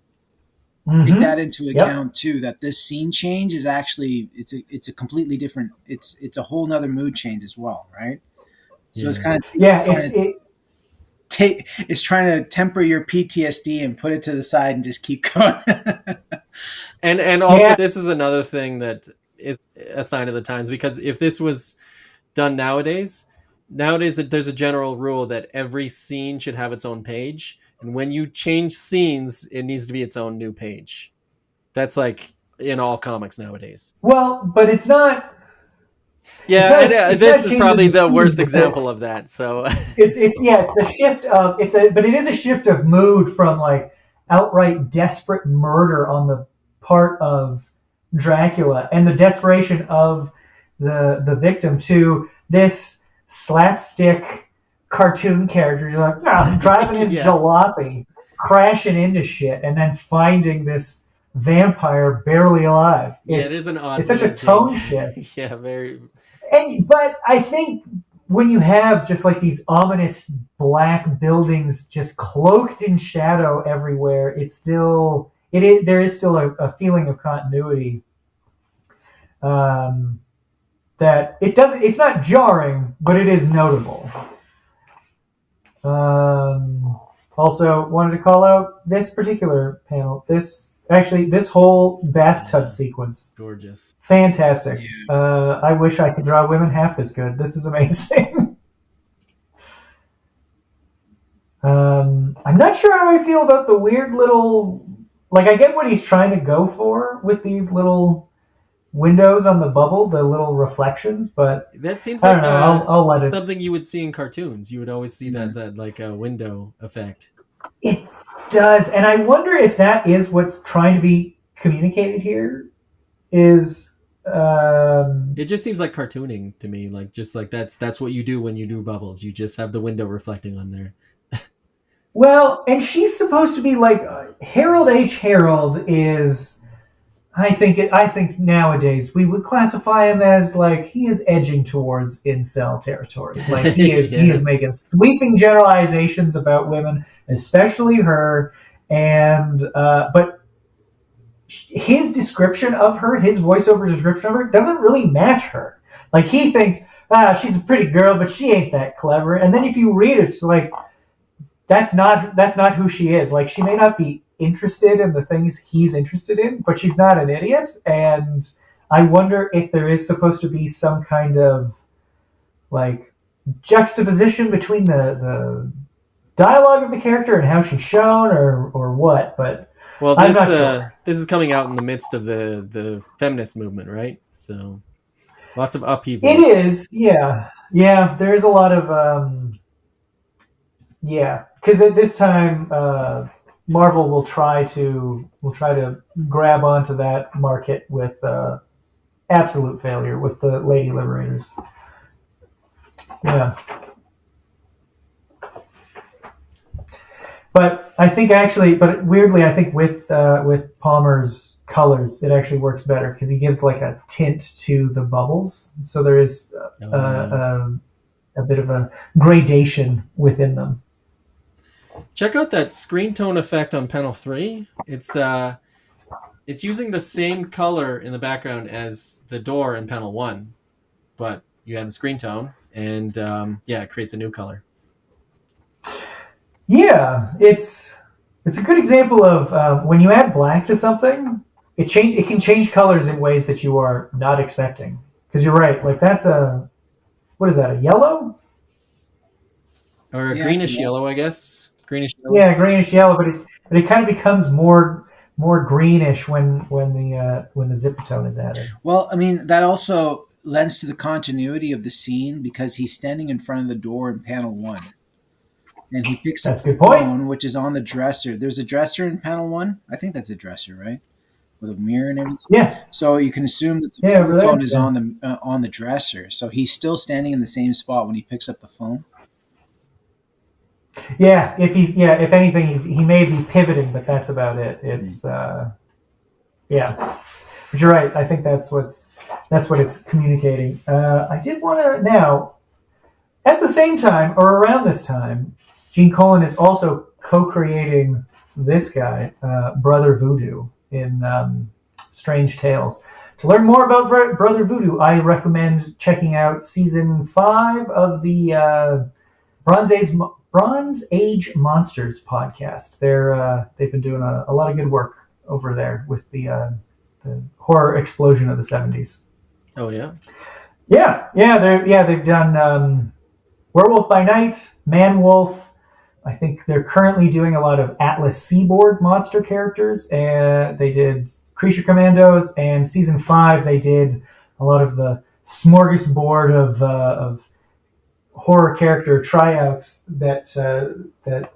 Take that into account too, that this scene change is actually it's a completely different, it's a whole nother mood change as well, right? So it's kind of it's trying to temper your PTSD and put it to the side and just keep going. and also this is another thing that is a sign of the times, because if this was done nowadays there's a general rule that every scene should have its own page, and when you change scenes it needs to be its own new page. That's like in all comics nowadays. Well, but it's not. This is probably the worst example of that. So it's the shift of but it is a shift of mood from like outright desperate murder on the part of Dracula and the desperation of the victim to this slapstick cartoon character. You're like, driving his jalopy, crashing into shit, and then finding this vampire barely alive. It is an odd. It's such a tone shift. Yeah, very. But I think when you have just like these ominous black buildings just cloaked in shadow everywhere, there is still a feeling of continuity. That it's not jarring, but it is notable. Also wanted to call out this particular panel. This whole bathtub sequence. Gorgeous. Fantastic. I wish I could draw women half this good. This is amazing. I'm not sure how I feel about the weird little... Like, I get what he's trying to go for with these little windows on the bubble, the little reflections. But That seems I like don't know. I'll let it. something you would see in cartoons. You would always see Yeah. that like a window effect. It does, and I wonder if that is what's trying to be communicated here. Is It just seems like cartooning to me. Like just like that's what you do when you do bubbles. You just have the window reflecting on there. well, and she's supposed to be like Harold H. Harold is. I think nowadays we would classify him as like he is edging towards incel territory. Like he Yeah. is making sweeping generalizations about women, especially her. And but his description of her, his voiceover description of her, doesn't really match her. Like he thinks, she's a pretty girl, but she ain't that clever. And then if you read it, it's like that's not who she is. Like she may not be interested in the things he's interested in, but she's not an idiot. And I wonder if there is supposed to be some kind of like juxtaposition between the dialogue of the character and how she's shown, or what. But Well, I'm not sure. this is coming out in the midst of the feminist movement, right? So lots of upheaval. It is, yeah, yeah. There is a lot of yeah, because at this time, Marvel will try to grab onto that market with absolute failure with the Lady Liberators. Yeah, but I think actually, but weirdly, I think with Palmer's colors, it actually works better because he gives like a tint to the bubbles, so there is a bit of a gradation within them. Check out that screen tone effect on panel 3. It's using the same color in the background as the door in panel 1, but you add the screen tone, and it creates a new color. Yeah, it's a good example of when you add black to something, it can change colors in ways that you are not expecting. Because you're right, like that's what is that, a yellow? Or a greenish yellow, I guess. Greenish yellow. Yeah, greenish yellow, but it kind of becomes more greenish when the zipper tone is added. Well, I mean, that also lends to the continuity of the scene because he's standing in front of the door in panel 1. And he picks That's up a good the point. phone, which is on the dresser. There's a dresser in panel 1. I think that's a dresser, right? With a mirror and everything. Yeah. So you can assume that the phone is on the dresser. So he's still standing in the same spot when he picks up the phone. Yeah, if anything, he may be pivoting, but that's about it. It's yeah. But you're right. I think that's what it's communicating. I did want to now, at the same time or around this time, Gene Colan is also co-creating this guy, Brother Voodoo, in Strange Tales. To learn more about Brother Voodoo, I recommend checking out season 5 of the Bronze Age Monsters podcast. They've been doing a lot of good work over there with the horror explosion of the 70s. Oh yeah. They've done Werewolf by Night, Man Wolf. I think they're currently doing a lot of Atlas Seaboard monster characters. They did Creature Commandos, and season 5 they did a lot of the smorgasbord of horror character tryouts that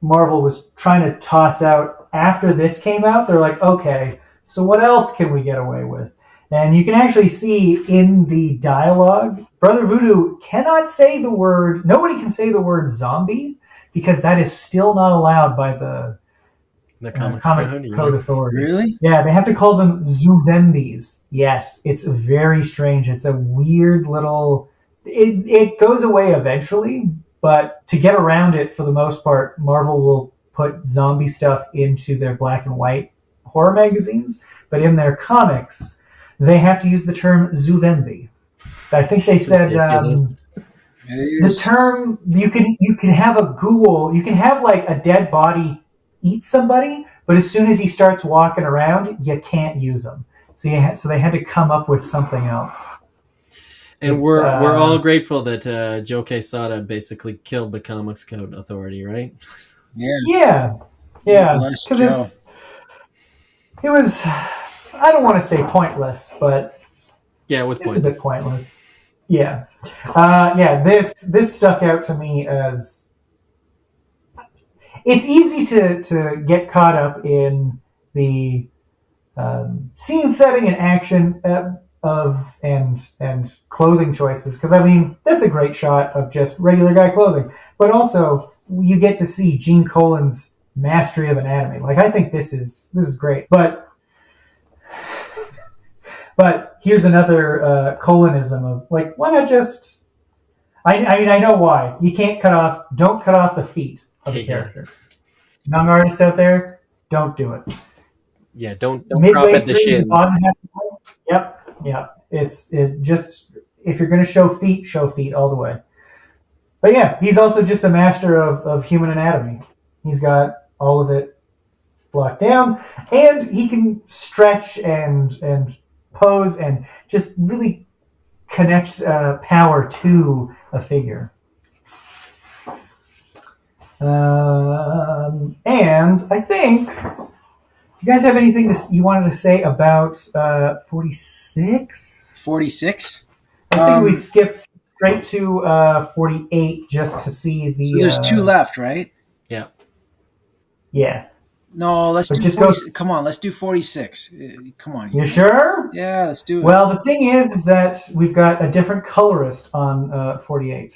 Marvel was trying to toss out after this came out. They're like, okay, so what else can we get away with? And you can actually see in the dialogue, Brother Voodoo cannot say the word, nobody can say the word zombie, because that is still not allowed by the comic code authority. Really? Yeah, they have to call them Zuvembis. Yes, it's very strange. It's a weird little... It goes away eventually, but to get around it, for the most part, Marvel will put zombie stuff into their black and white horror magazines, but in their comics, they have to use the term Zuvembi. I think they said the term you can have a ghoul, you can have like a dead body eat somebody, but as soon as he starts walking around, you can't use him. So they had to come up with something else. And we're all grateful that Joe Quesada basically killed the Comics Code Authority, right? Yeah. Because it was I don't want to say pointless, but Yeah, it was it's a bit pointless. pointless. Yeah, This stuck out to me as it's easy to get caught up in the scene setting and action of and clothing choices, because I mean that's a great shot of just regular guy clothing, but also you get to see Gene Colan's mastery of anatomy. Like I think this is great, but here's another Colanism of like, why not just? I mean, I know why. You can't don't cut off the feet of the Yeah. character. Young artists out there, don't do it. Yeah, don't crop Midway at the through, the shins. bottom has to go. Yep. It just, if you're going to show feet all the way. But yeah, he's also just a master of human anatomy. He's got all of it blocked down, and he can stretch and pose and just really connect power to a figure. And I think, you guys have anything you wanted to say about 46? 46? I was thinking we'd skip straight to 48 just to see the. So there's two left, right? Yeah. Yeah. No, let's But do just 40, come on, let's do 46. Come on. You sure? Yeah, let's do it. Well, the thing is that we've got a different colorist on 48.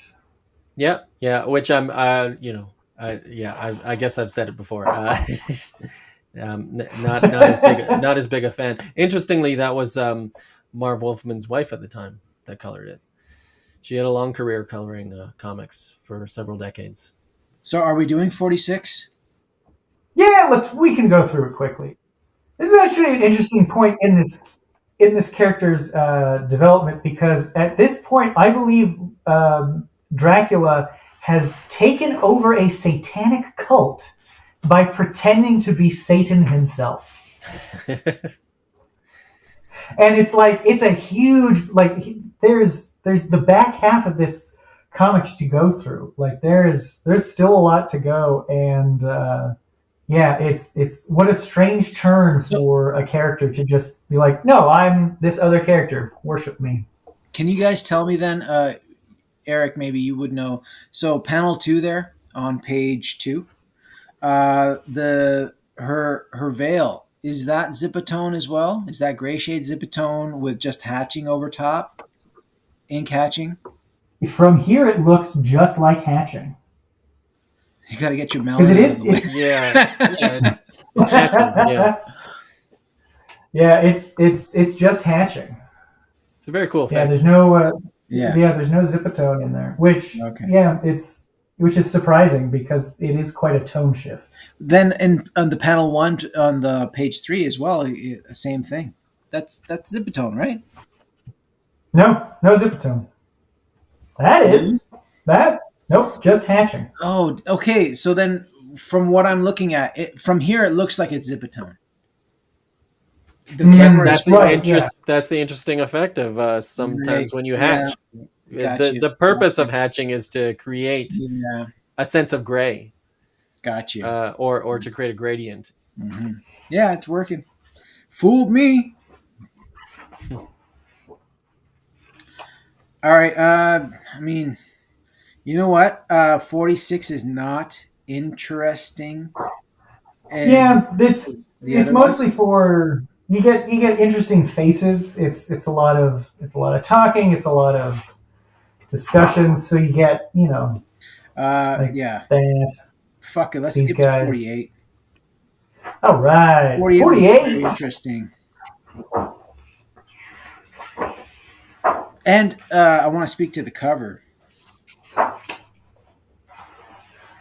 Yeah, which I'm, I guess I've said it before. Not as big a fan. Interestingly, that was Marv Wolfman's wife at the time that colored it. She had a long career coloring comics for several decades. So are we doing 46? Yeah, we can go through it quickly. This is actually an interesting point in this character's development, because at this point, I believe Dracula has taken over a satanic cult by pretending to be Satan himself. And it's like, it's a huge, like, there's the back half of this comics to go through. Like there's still a lot to go, and it's what a strange turn for a character to just be like, no, I'm this other character, worship me. Can you guys tell me then, Eric, maybe you would know. So panel 2 there on page 2, her veil, is that Zipatone as well? Is that gray shade Zipatone with just hatching over top? Ink hatching? From here, it looks just like hatching. You got to get your melon Because it out is. of the way. It's hatching, yeah. It's just hatching. It's a very cool effect. Yeah, there's no. There's no Zipatone in there, which which is surprising because it is quite a tone shift. Then on the panel 1 on the page 3 as well, same thing. That's Zipatone, right? No Zipatone. Nope, just hatching. Oh, okay. So then, from what I'm looking at, from here it looks like it's Zipatone. That's the interesting effect of sometimes when you hatch. The purpose of hatching is to create a sense of gray. Got you. Or to create a gradient. Mm-hmm. Yeah, it's working. Fooled me. All right. I mean, you know what? 46 is not interesting. And it's mostly for you get interesting faces. It's a lot of talking. It's a lot of discussions. So you get that. Fuck it. Let's skip to 48. All right. 48. Interesting. And I want to speak to the cover.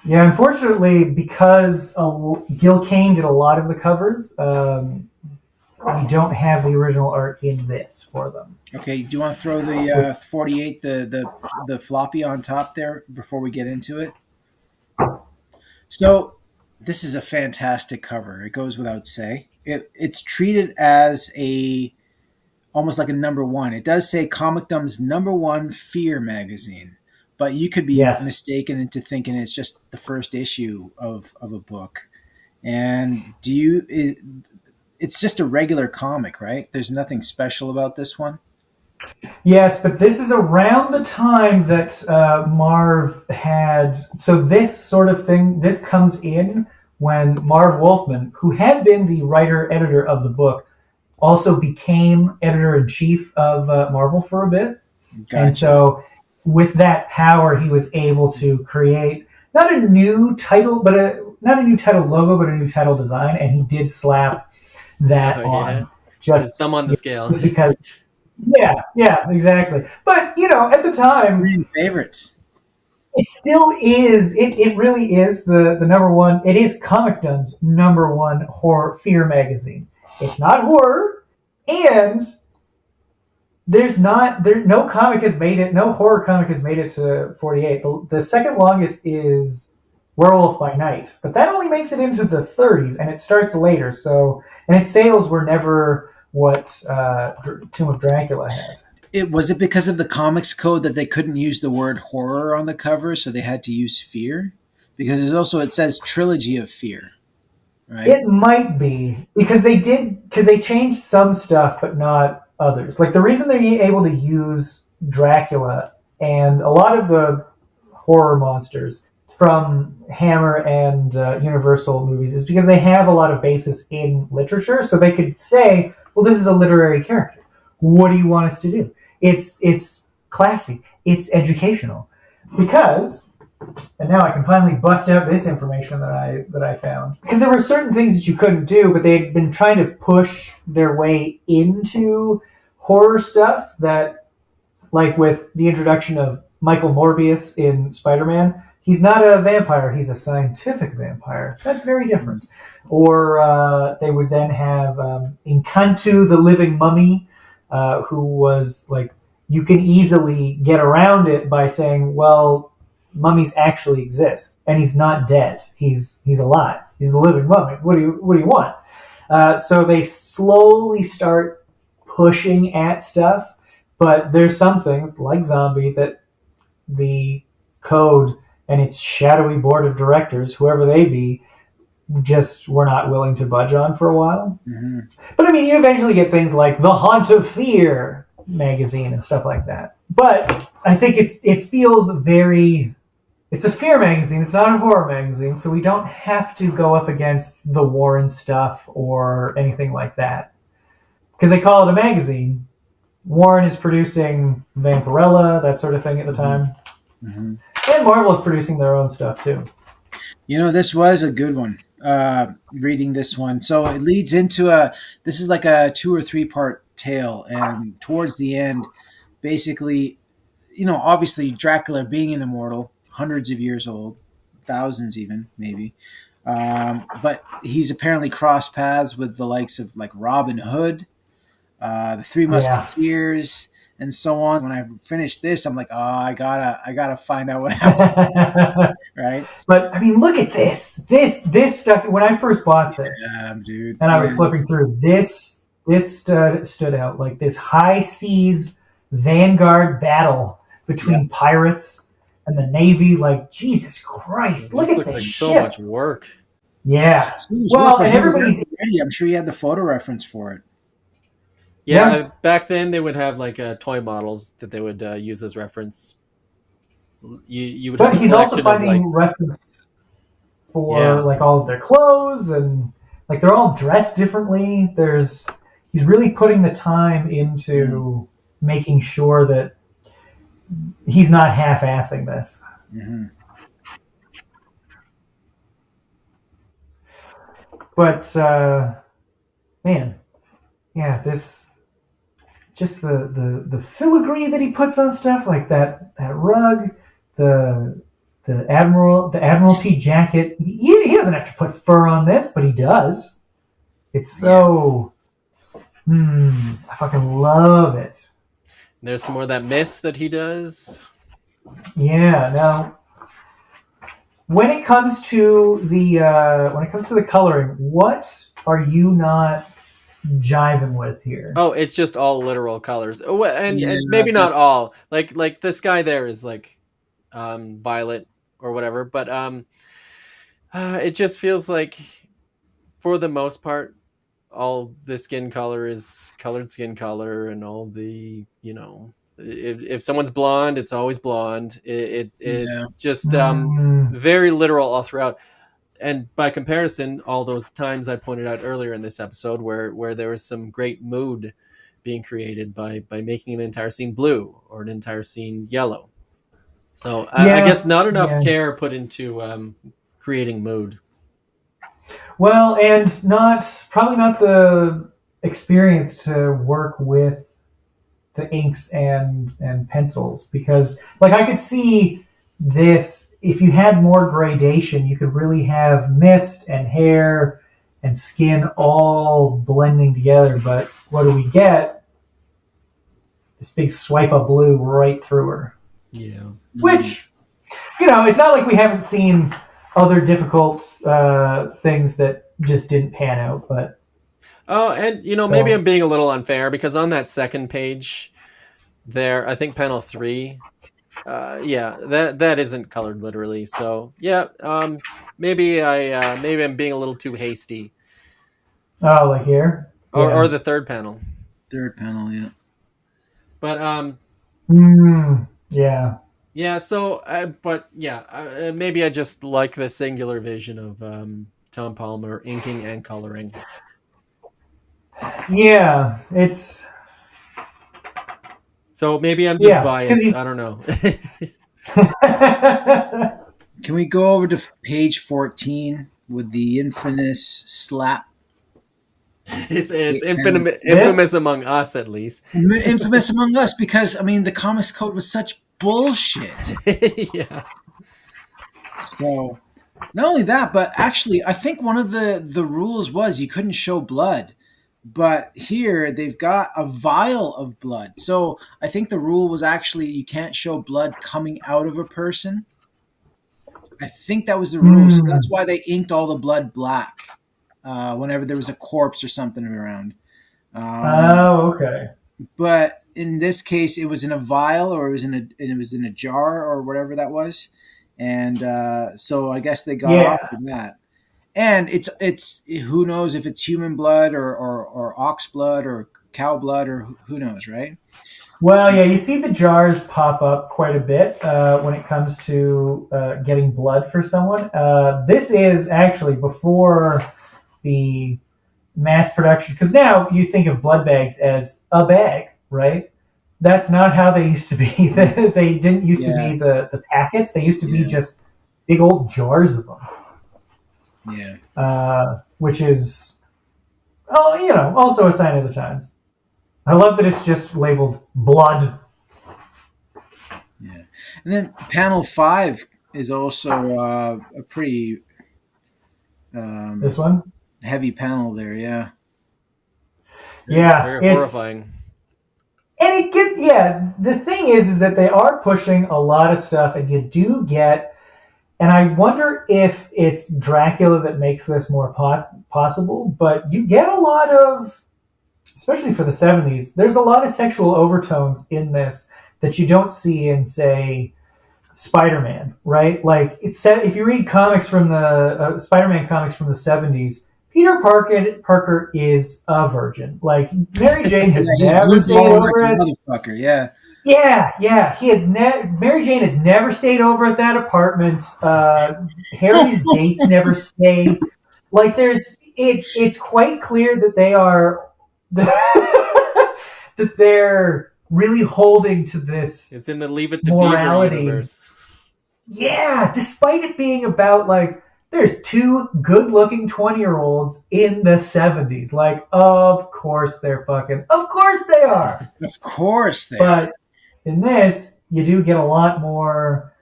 Yeah, unfortunately, because Gil Kane did a lot of the covers, we don't have the original art in this for them. Okay, do you want to throw the 48, the floppy on top there before we get into it? So this is a fantastic cover. It goes without say. It's treated as almost like a number 1. It does say Comicdom's #1 fear magazine, but you could be mistaken into thinking it's just the first issue of a book. And it's just a regular comic, right? There's nothing special about this one. Yes, but this is around the time that Marv had. So this sort of thing, this comes in when Marv Wolfman, who had been the writer editor of the book, also became editor in chief of Marvel for a bit. Gotcha. And so, with that power, he was able to create not a new title, not a new title logo, but a new title design. And he did slap that on just thumb on the scale, just because. Yeah, exactly. But at the time, favorites. It still is. It really is the number one. It is Comicdom's number one horror fear magazine. It's not horror, and no comic has made it. No horror comic has made it to 48. The second longest is Werewolf by Night, but that only makes it into the 30s, and it starts later. So, and its sales were never what Tomb of Dracula had. Was it because of the comics code that they couldn't use the word horror on the cover, so they had to use fear? Because it says Trilogy of Fear, right? It might be because they changed some stuff, but not others. Like the reason they're able to use Dracula and a lot of the horror monsters from Hammer and Universal movies is because they have a lot of basis in literature, so they could say, well, this is a literary character. What do you want us to do? It's classy. It's educational. Because, and now I can finally bust out this information that I found. Because there were certain things that you couldn't do, but they'd been trying to push their way into horror stuff that, like with the introduction of Michael Morbius in Spider-Man, he's not a vampire, he's a scientific vampire. That's very different. Or they would then have Encantu, the living mummy, who was like, you can easily get around it by saying, well, mummies actually exist, and he's not dead. He's alive. He's the living mummy. What do you want? So they slowly start pushing at stuff, but there's some things like zombie that the code and its shadowy board of directors, whoever they be, just were not willing to budge on for a while. Mm-hmm. But I mean, you eventually get things like The Haunt of Fear magazine and stuff like that. But I think it feels very... It's a fear magazine. It's not a horror magazine, so we don't have to go up against the Warren stuff or anything like that. Because they call it a magazine. Warren is producing Vampirella, that sort of thing at the time. Mm-hmm. And Marvel is producing their own stuff, too. This was a good one, reading this one. So it leads into this is like a 2 or 3 part tale. And towards the end, basically, obviously Dracula being an immortal, hundreds of years old, thousands even, maybe. But he's apparently crossed paths with the likes of like Robin Hood, the Three Musketeers, and so on. When I finished this, I'm like, oh, I gotta find out what happened. Right? But I mean, look at this. This stuff. When I first bought this, dude, and I was flipping through this stood out like this high seas vanguard battle between pirates and the Navy. Like, Jesus Christ, look at this like ship. So much work. Yeah. Well, and everybody's ready. I'm sure you had the photo reference for it. Yeah, back then they would have like toy models that they would use as reference. You would. But have he's also finding reference for like all of their clothes and like they're all dressed differently. He's really putting the time into making sure that he's not half-assing this. Mm-hmm. But man, yeah, this just the filigree that he puts on stuff like that rug, the Admiralty jacket. He doesn't have to put fur on this, but he does. It's so I fucking love it. There's some more of that mist that he does. Yeah. Now, when it comes to the coloring, what are you not jiving with here? Oh, it's just all literal colors, and maybe not all. Like this guy there is like violet or whatever, but it just feels like, for the most part, all the skin color is colored skin color, and all the, if someone's blonde, it's always blonde. Yeah. It's just Mm. very literal all throughout. And by comparison, all those times I pointed out earlier in this episode where there was some great mood being created by making an entire scene blue or an entire scene yellow. So I Yeah, guess not enough yeah. care put into creating mood. Well, and probably not the experience to work with the inks and pencils, because like I could see this, if you had more gradation, you could really have mist and hair and skin all blending together. But what do we get? This big swipe of blue right through her. Yeah. Which, it's not like we haven't seen other difficult things that just didn't pan out. But Oh, and maybe I'm being a little unfair, because on that second page there, I think panel 3, that isn't colored literally. So yeah, maybe I'm being a little too hasty. oh, like here, Or the third panel. Third panel, yeah. But yeah. yeah. So, maybe I just like the singular vision of Tom Palmer inking and coloring. Yeah, it's. So maybe I'm just 'cause biased. I don't know. Can we go over to page 14 with the infamous slap? It's infamous among us, at least. Infamous among us, because the comics code was such bullshit. Yeah. So not only that, but actually I think one of the rules was you couldn't show blood. But here they've got a vial of blood. So I think the rule was actually you can't show blood coming out of a person. I think that was the rule. So that's why they inked all the blood black whenever there was a corpse or something around. Okay. But in this case, it was in a vial, or it was in a jar, or whatever that was. And so I guess they got off with that. And it's who knows if it's human blood or ox blood or cow blood, or who knows, right? Well, yeah, you see the jars pop up quite a bit when it comes to getting blood for someone. This is actually before the mass production, because now you think of blood bags as a bag, right? That's not how they used to be. They didn't used to be the packets. They used to be just big old jars of them. Yeah. Which is, also a sign of the times. I love that it's just labeled blood. Yeah. And then panel 5 is also a pretty this one? heavy panel there, yeah. Yeah. Very horrifying. And it gets, the thing is that they are pushing a lot of stuff, and you do get, and I wonder if it's Dracula that makes this more possible, but you get a lot of, especially for the 70s, there's a lot of sexual overtones in this that you don't see in, say, Spider-Man, right? Like, if you read comics from the Spider-Man comics from the 70s, Peter Parker is a virgin. Like, Mary Jane has never stayed over at... Motherfucker, yeah. Yeah. He has Mary Jane has never stayed over at that apartment. Harry's dates never stay. Like, it's quite clear that they are that they're really holding to this. It's in the Leave It to morality. Beaver universe. Yeah, despite it being about, like, there's two good-looking 20-year-olds in the 70s. Like, of course they're fucking. Of course they are. Of course they are. But in this, you do get a lot more,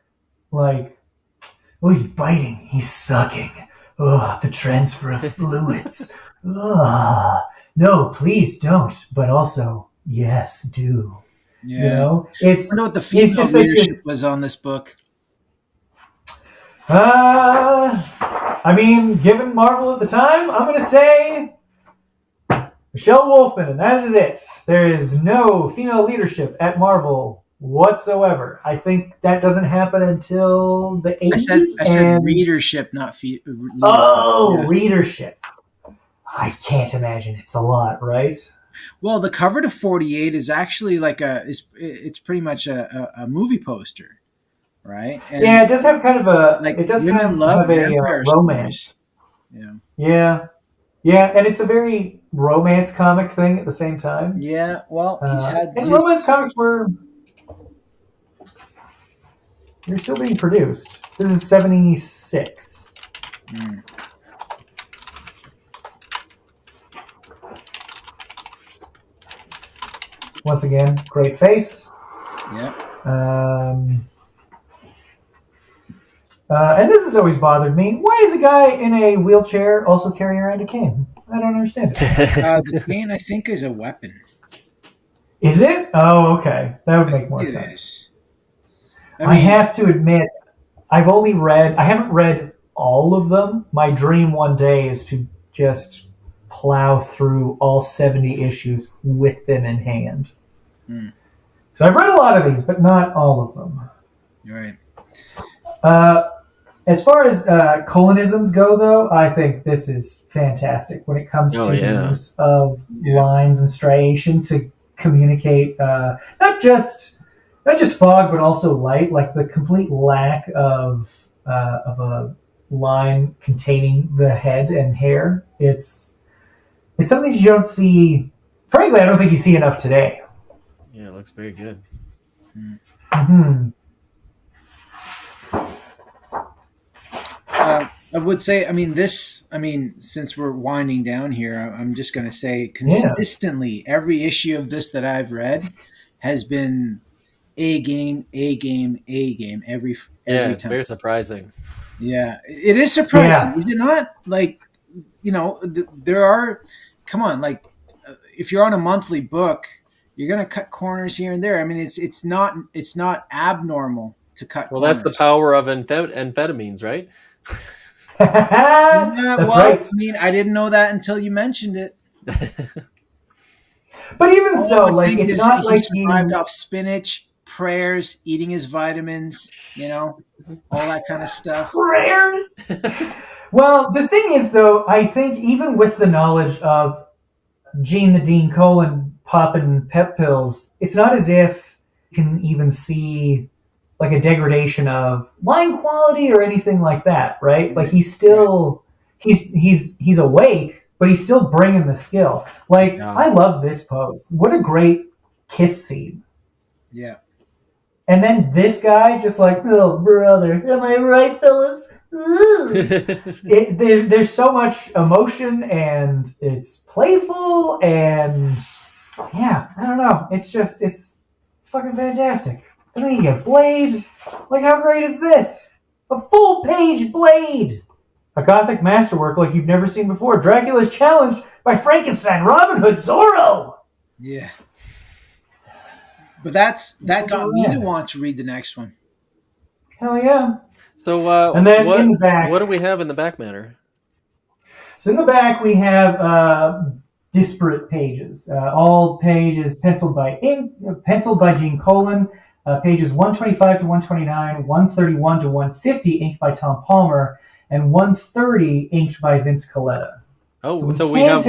like, oh, he's biting, he's sucking. Oh, the transfer of fluids. Oh, no, please don't. But also, yes, do. Yeah. I wonder what the female leadership was on this book. Given Marvel at the time, I'm going to say Michelle Wolfman, and that is it. There is no female leadership at Marvel whatsoever. I think that doesn't happen until the 80s. I said readership, not readership. I can't imagine it's a lot, right? Well, the cover to 48 is actually like it's pretty much a movie poster, right? Yeah, And like it does women kind of love have a vampire stories. romance. Yeah. Yeah, yeah, and it's a very romance comic thing at the same time. Yeah. Well, he's had And his. romance comics they're still being produced. This is 76. Mm, Once again, great face. yeah. Um, and this has always bothered me. Why does a guy in a wheelchair also carry around a cane? I don't understand it. The cane, I think, is a weapon. Is it? Oh, okay. That would I make think more it sense. is. I have to admit, I haven't read all of them. My dream one day is to just plow through all 70 issues with them in hand. Hmm. So I've read a lot of these, but not all of them. Right. As far as colonisms go, though, I think this is fantastic when it comes to the use of lines and striation to communicate not just fog, but also light. Like the complete lack of a line containing the head and hair. It's something you don't see. Frankly, I don't think you see enough today. Yeah, it looks very good. Mm-hmm. I would say, since we're winding down here, I'm just going to say consistently, every issue of this that I've read has been A game, A game, A game every It's time. very surprising. Yeah, it is surprising, Yeah. is it not? Like, there are, come on, like, if you're on a monthly book, you're going to cut corners here and there. I mean, it's not abnormal to cut Well, corners. that's the power of amphetamines, right? Yeah, That's well, right. I mean, I didn't know that until you mentioned it. But even All so, I would like think it's is not he like survived you. off spinach, prayers, eating his vitamins, all that kind of stuff. Prayers. Well, the thing is, though, I think even with the knowledge of Gene the Dean Colin popping pep pills, it's not as if you can even see like a degradation of line quality or anything like that, right? Like he's still he's awake, but he's still bringing the skill. Like I love this pose. What a great kiss scene. Yeah. And then this guy just like, oh brother, am I right, fellas? There's so much emotion and it's playful and yeah, I don't know. It's fucking fantastic. And then you get Blade. Like how great is this? A full page Blade. A gothic masterwork like you've never seen before. Dracula is challenged by Frankenstein, Robin Hood, Zorro. Yeah. But that got me to want to read the next one. Hell yeah. So and then in the back, what do we have in the back matter? So in the back we have disparate pages. All pages penciled by Gene Colin. Pages 125 to 129, 131 to 150 inked by Tom Palmer, and 130 inked by Vince Colletta. Oh, so we have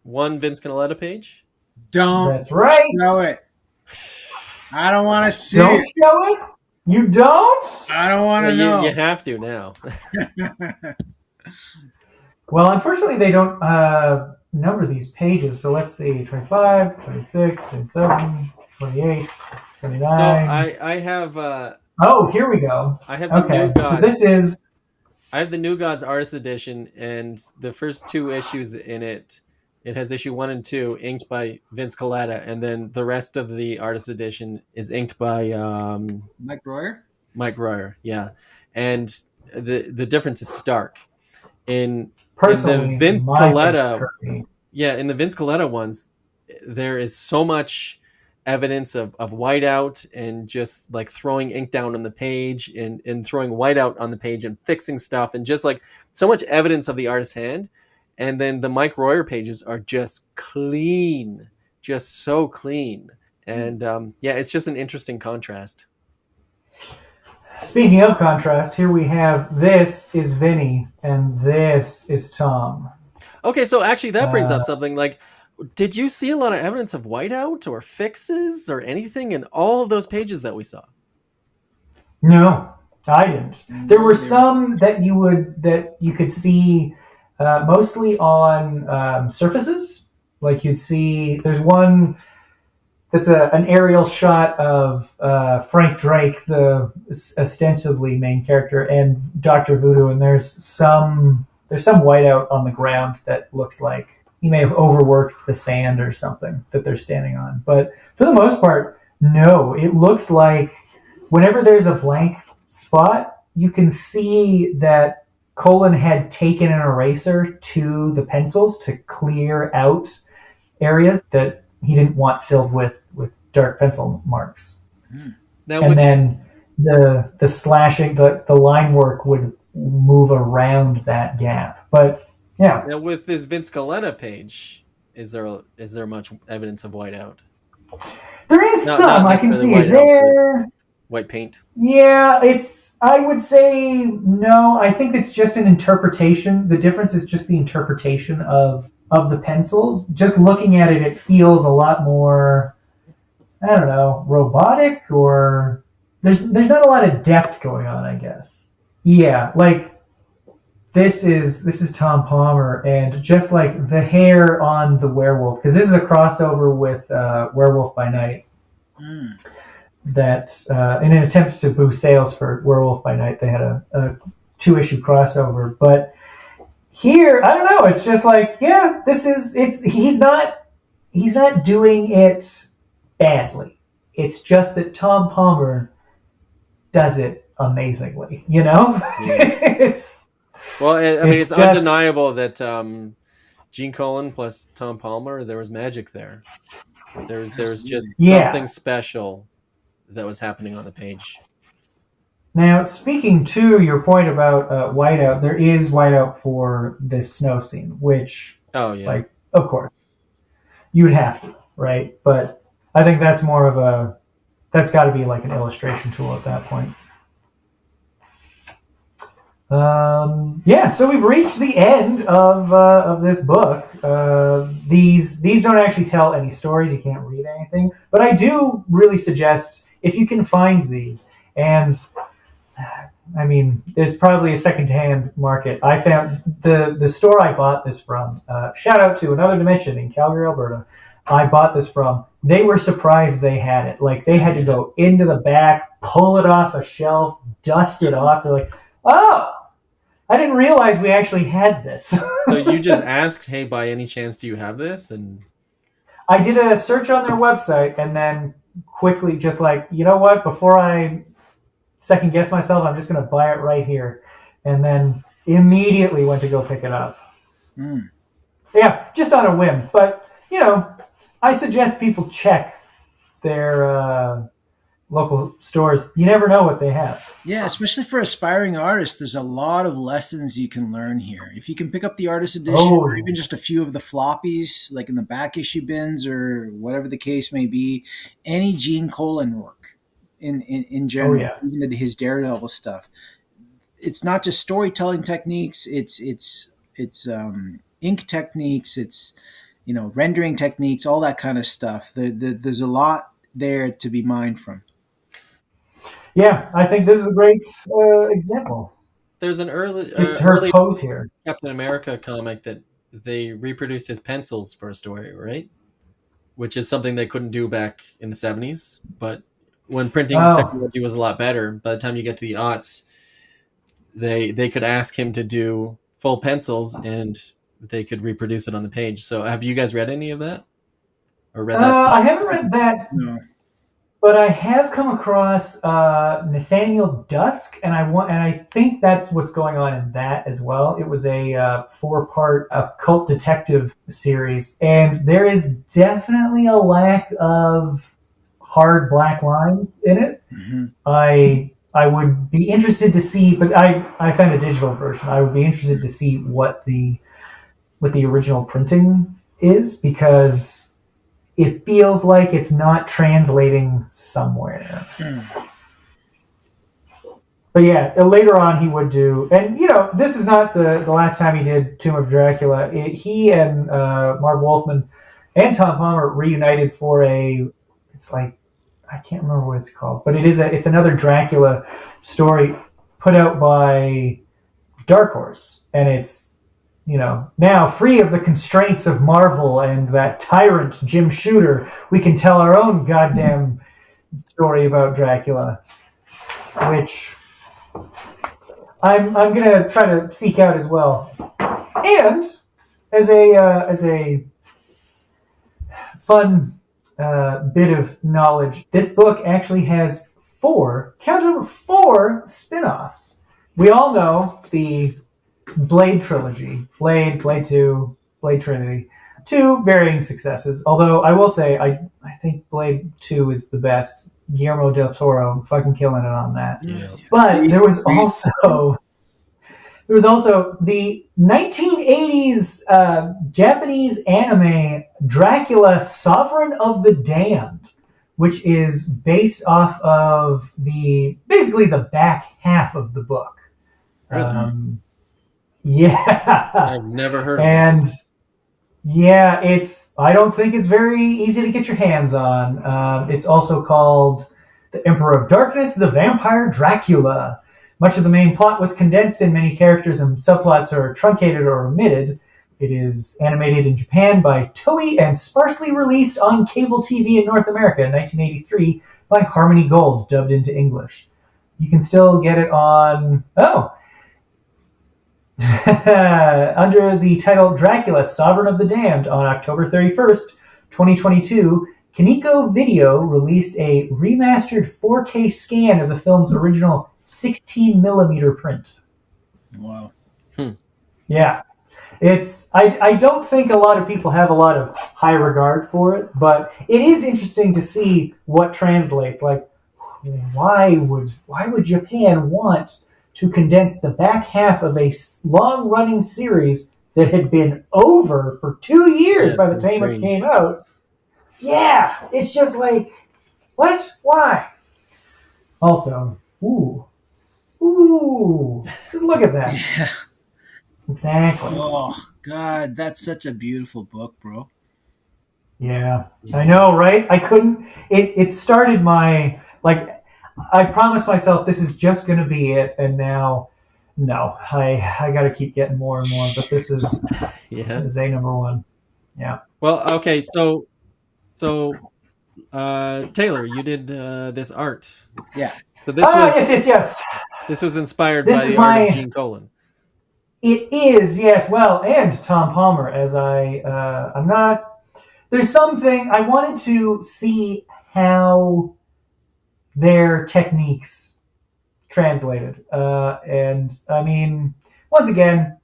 one Vince Colletta page? That's right. Show it. I don't want to see Don't it. show it? You don't? I don't want to know. You have to now. Well, unfortunately, they don't number these pages. So let's see. 25, 26, 27, 28, 29. So I have... oh, here we go. I have the New Gods. So this is... I have the New Gods Artist Edition, and the first two issues in it has issue 1 and 2 inked by Vince Colletta, and then the rest of the Artist Edition is inked by Mike Royer. Mike Royer, yeah. And the difference is stark. In the Vince Colletta, in the Vince Colletta ones, there is so much evidence of whiteout and just like throwing ink down on the page and throwing whiteout on the page and fixing stuff and just like so much evidence of the artist's hand. And then the Mike Royer pages are just clean, just so clean. And it's just an interesting contrast. Speaking of contrast, here we have this is Vinny and this is Tom. Okay, so actually that brings Uh, up something like, did you see a lot of evidence of whiteout or fixes or anything in all of those pages that we saw? no, I didn't. There No, were they were. some that you could see, mostly on surfaces. Like you'd see, there's one that's an aerial shot of Frank Drake, the ostensibly main character, and Doctor Voodoo, and there's some whiteout on the ground that looks like he may have overworked the sand or something that they're standing on. But for the most part, no. It looks like whenever there's a blank spot, you can see that Colin had taken an eraser to the pencils to clear out areas that he didn't want filled with dark pencil marks. Now, And then the slashing, the line work would move around that gap. But yeah, with this Vince Galetta page, is there much evidence of whiteout? there is Not some. I can necessarily see it whiteout, but there. white paint. Yeah, I would say no. I think it's just an interpretation. The difference is just the interpretation of the pencils. Just looking at it, it feels a lot more, I don't know, robotic, or there's not a lot of depth going on, I guess. Yeah, like this is Tom Palmer, and just like the hair on the werewolf, because this is a crossover with Werewolf by Night. Mm. That in an attempt to boost sales for Werewolf by Night, they had a 2-issue crossover. But here, I don't know. It's just like, yeah, he's not doing it badly. It's just that Tom Palmer does it amazingly. Yeah. it's Well, I mean, it's just undeniable that Gene Colan plus Tom Palmer, there was magic there. There's just Absolutely. something yeah. special that was happening on the page. Now, speaking to your point about whiteout, there is whiteout for this snow scene, which, Oh yeah. like, of course, you'd have to, right? But I think that's more of that's got to be like an illustration tool at that point. Yeah, so we've reached the end of this book. These don't actually tell any stories. You can't read anything, but I do really suggest if you can find these. And I mean, it's probably a secondhand market. I found the store I bought this from. Shout out to Another Dimension in Calgary, Alberta. I bought this from. They were surprised they had it. Like they had to go into the back, pull it off a shelf, dust it off. They're like, "Oh, I didn't realize we actually had this." So you just asked, "Hey, by any chance, do you have this?" And I did a search on their website and then quickly just like, you know what? Before I second guess myself, I'm just going to buy it right here. And then immediately went to go pick it up. Mm. Yeah, just on a whim. But, I suggest people check their local stores. You never know what they have. Yeah, especially for aspiring artists, there's a lot of lessons you can learn here. If you can pick up the artist edition or even just a few of the floppies, like in the back issue bins or whatever the case may be, any Gene Colan work in general, yeah. even his Daredevil stuff. It's not just storytelling techniques; it's ink techniques, it's rendering techniques, all that kind of stuff. There's a lot there to be mined from. Yeah, I think this is a great example. there's an Just her early pose here. Captain America comic that they reproduced his pencils for a story, right? Which is something they couldn't do back in the 70s. But when printing technology was a lot better, by the time you get to the aughts, they could ask him to do full pencils and they could reproduce it on the page. So have you guys read any of that? Or read that? I haven't read that. No. But I have come across Nathaniel Dusk, and I think that's what's going on in that as well. It was a 4-part occult detective series, and there is definitely a lack of hard black lines in it. Mm-hmm. I would be interested to see, but I found a digital version. I would be interested to see what the original printing is, because it feels like it's not translating somewhere. Mm. But yeah, later on he would do, and this is not the last time he did Tomb of Dracula. He and Marv Wolfman and Tom Palmer reunited for it's like, I can't remember what it's called, but it's another Dracula story put out by Dark Horse, and it's now free of the constraints of Marvel and that tyrant Jim Shooter, we can tell our own goddamn story about Dracula, which I'm gonna try to seek out as well. And as a fun bit of knowledge, this book actually has count them, 4 spin-offs. We all know the Blade trilogy, Blade 2, Blade Trinity. 2 varying successes, although I will say I think Blade 2 is the best. Guillermo del Toro fucking killing it on that. Yeah. But there was also the 1980s Japanese anime Dracula Sovereign of the Damned, which is based off of basically the back half of the book. Really? Yeah. I've never heard of And this. yeah, I don't think it's very easy to get your hands on. It's also called The Emperor of Darkness, The Vampire Dracula. Much of the main plot was condensed, and many characters and subplots are truncated or omitted. It is animated in Japan by Toei and sparsely released on cable TV in North America in 1983 by Harmony Gold, dubbed into English. You can still get it on... under the title Dracula, Sovereign of the Damned on October 31st, 2022, Kaneko Video released a remastered 4K scan of the film's original 16mm print. Wow. Yeah. I don't think a lot of people have a lot of high regard for it, but it is interesting to see what translates. Like, why would Japan want to condense the back half of a long-running series that had been over for 2 years by the time it came out? Yeah, it's just like, what? Why? Also, ooh, just look at that. Yeah. Exactly. Oh, God, that's such a beautiful book, bro. Yeah, I know, right? I couldn't, it started my, I promised myself this is just going to be it, and now, no, I got to keep getting more and more. But this is A number 1. Yeah. Well, okay, so Taylor, you did this art. Yeah. So this was yes. This was inspired by the art of Gene Colan. It is, yes. Well, and Tom Palmer. As I'm not. There's something I wanted to see how their techniques translated, and I mean, once again,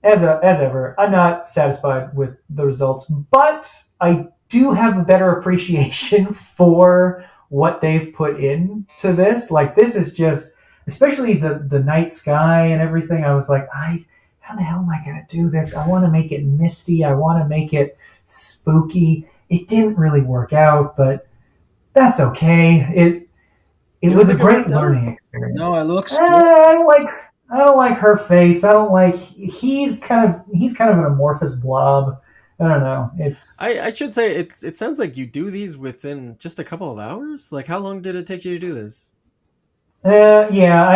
as ever, I'm not satisfied with the results, but I do have a better appreciation for what they've put into this. Like, this is just, especially the night sky and everything. I was like, how the hell am I going to do this? I want to make it misty. I want to make it spooky. It didn't really work out, but that's okay. It was a great learning experience. No, it looks good. I don't like her face. I don't like he's kind of an amorphous blob. I don't know. I should say it sounds like you do these within just a couple of hours. Like, how long did it take you to do this? Yeah,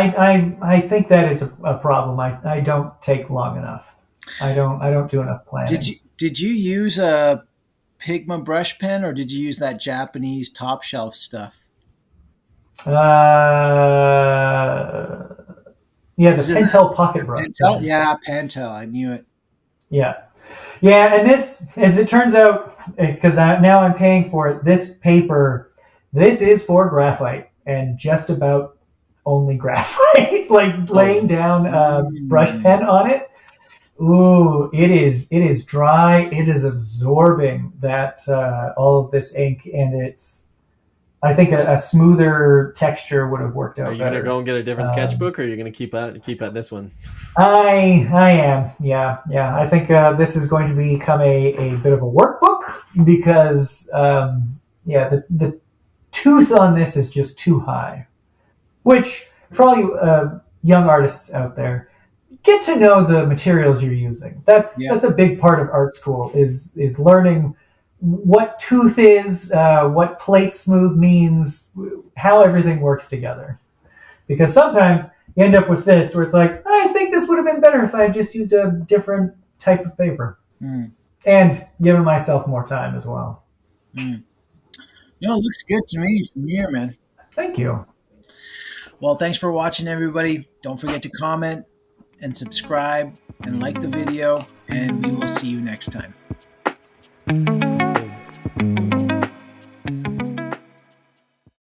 I think that is a problem. I don't take long enough. I don't do enough planning. Did you use a Pigma brush pen, or did you use that Japanese top shelf stuff? Yeah, the Pentel pocket brush. Pentel? Yeah, Pentel. I knew it. Yeah. And this, as it turns out, because now I'm paying for it, this paper, this is for graphite, and just about only graphite. Like, laying down brush pen on it. Ooh, it is dry. It is absorbing that all of this ink, and I think a smoother texture would have worked out. Are you better. gonna go and get a different sketchbook, or are you gonna keep at this one? I am. Yeah. I think this is going to become a bit of a workbook because the tooth on this is just too high. Which, for all you young artists out there, get to know the materials you're using. That's a big part of art school is learning what tooth is, what plate smooth means, how everything works together. Because sometimes you end up with this where it's like, I think this would have been better if I had just used a different type of paper. And given myself more time as well. It looks good to me from here, man. Thank you. Well, thanks for watching, everybody. Don't forget to comment and subscribe and like the video, and we will see you next time.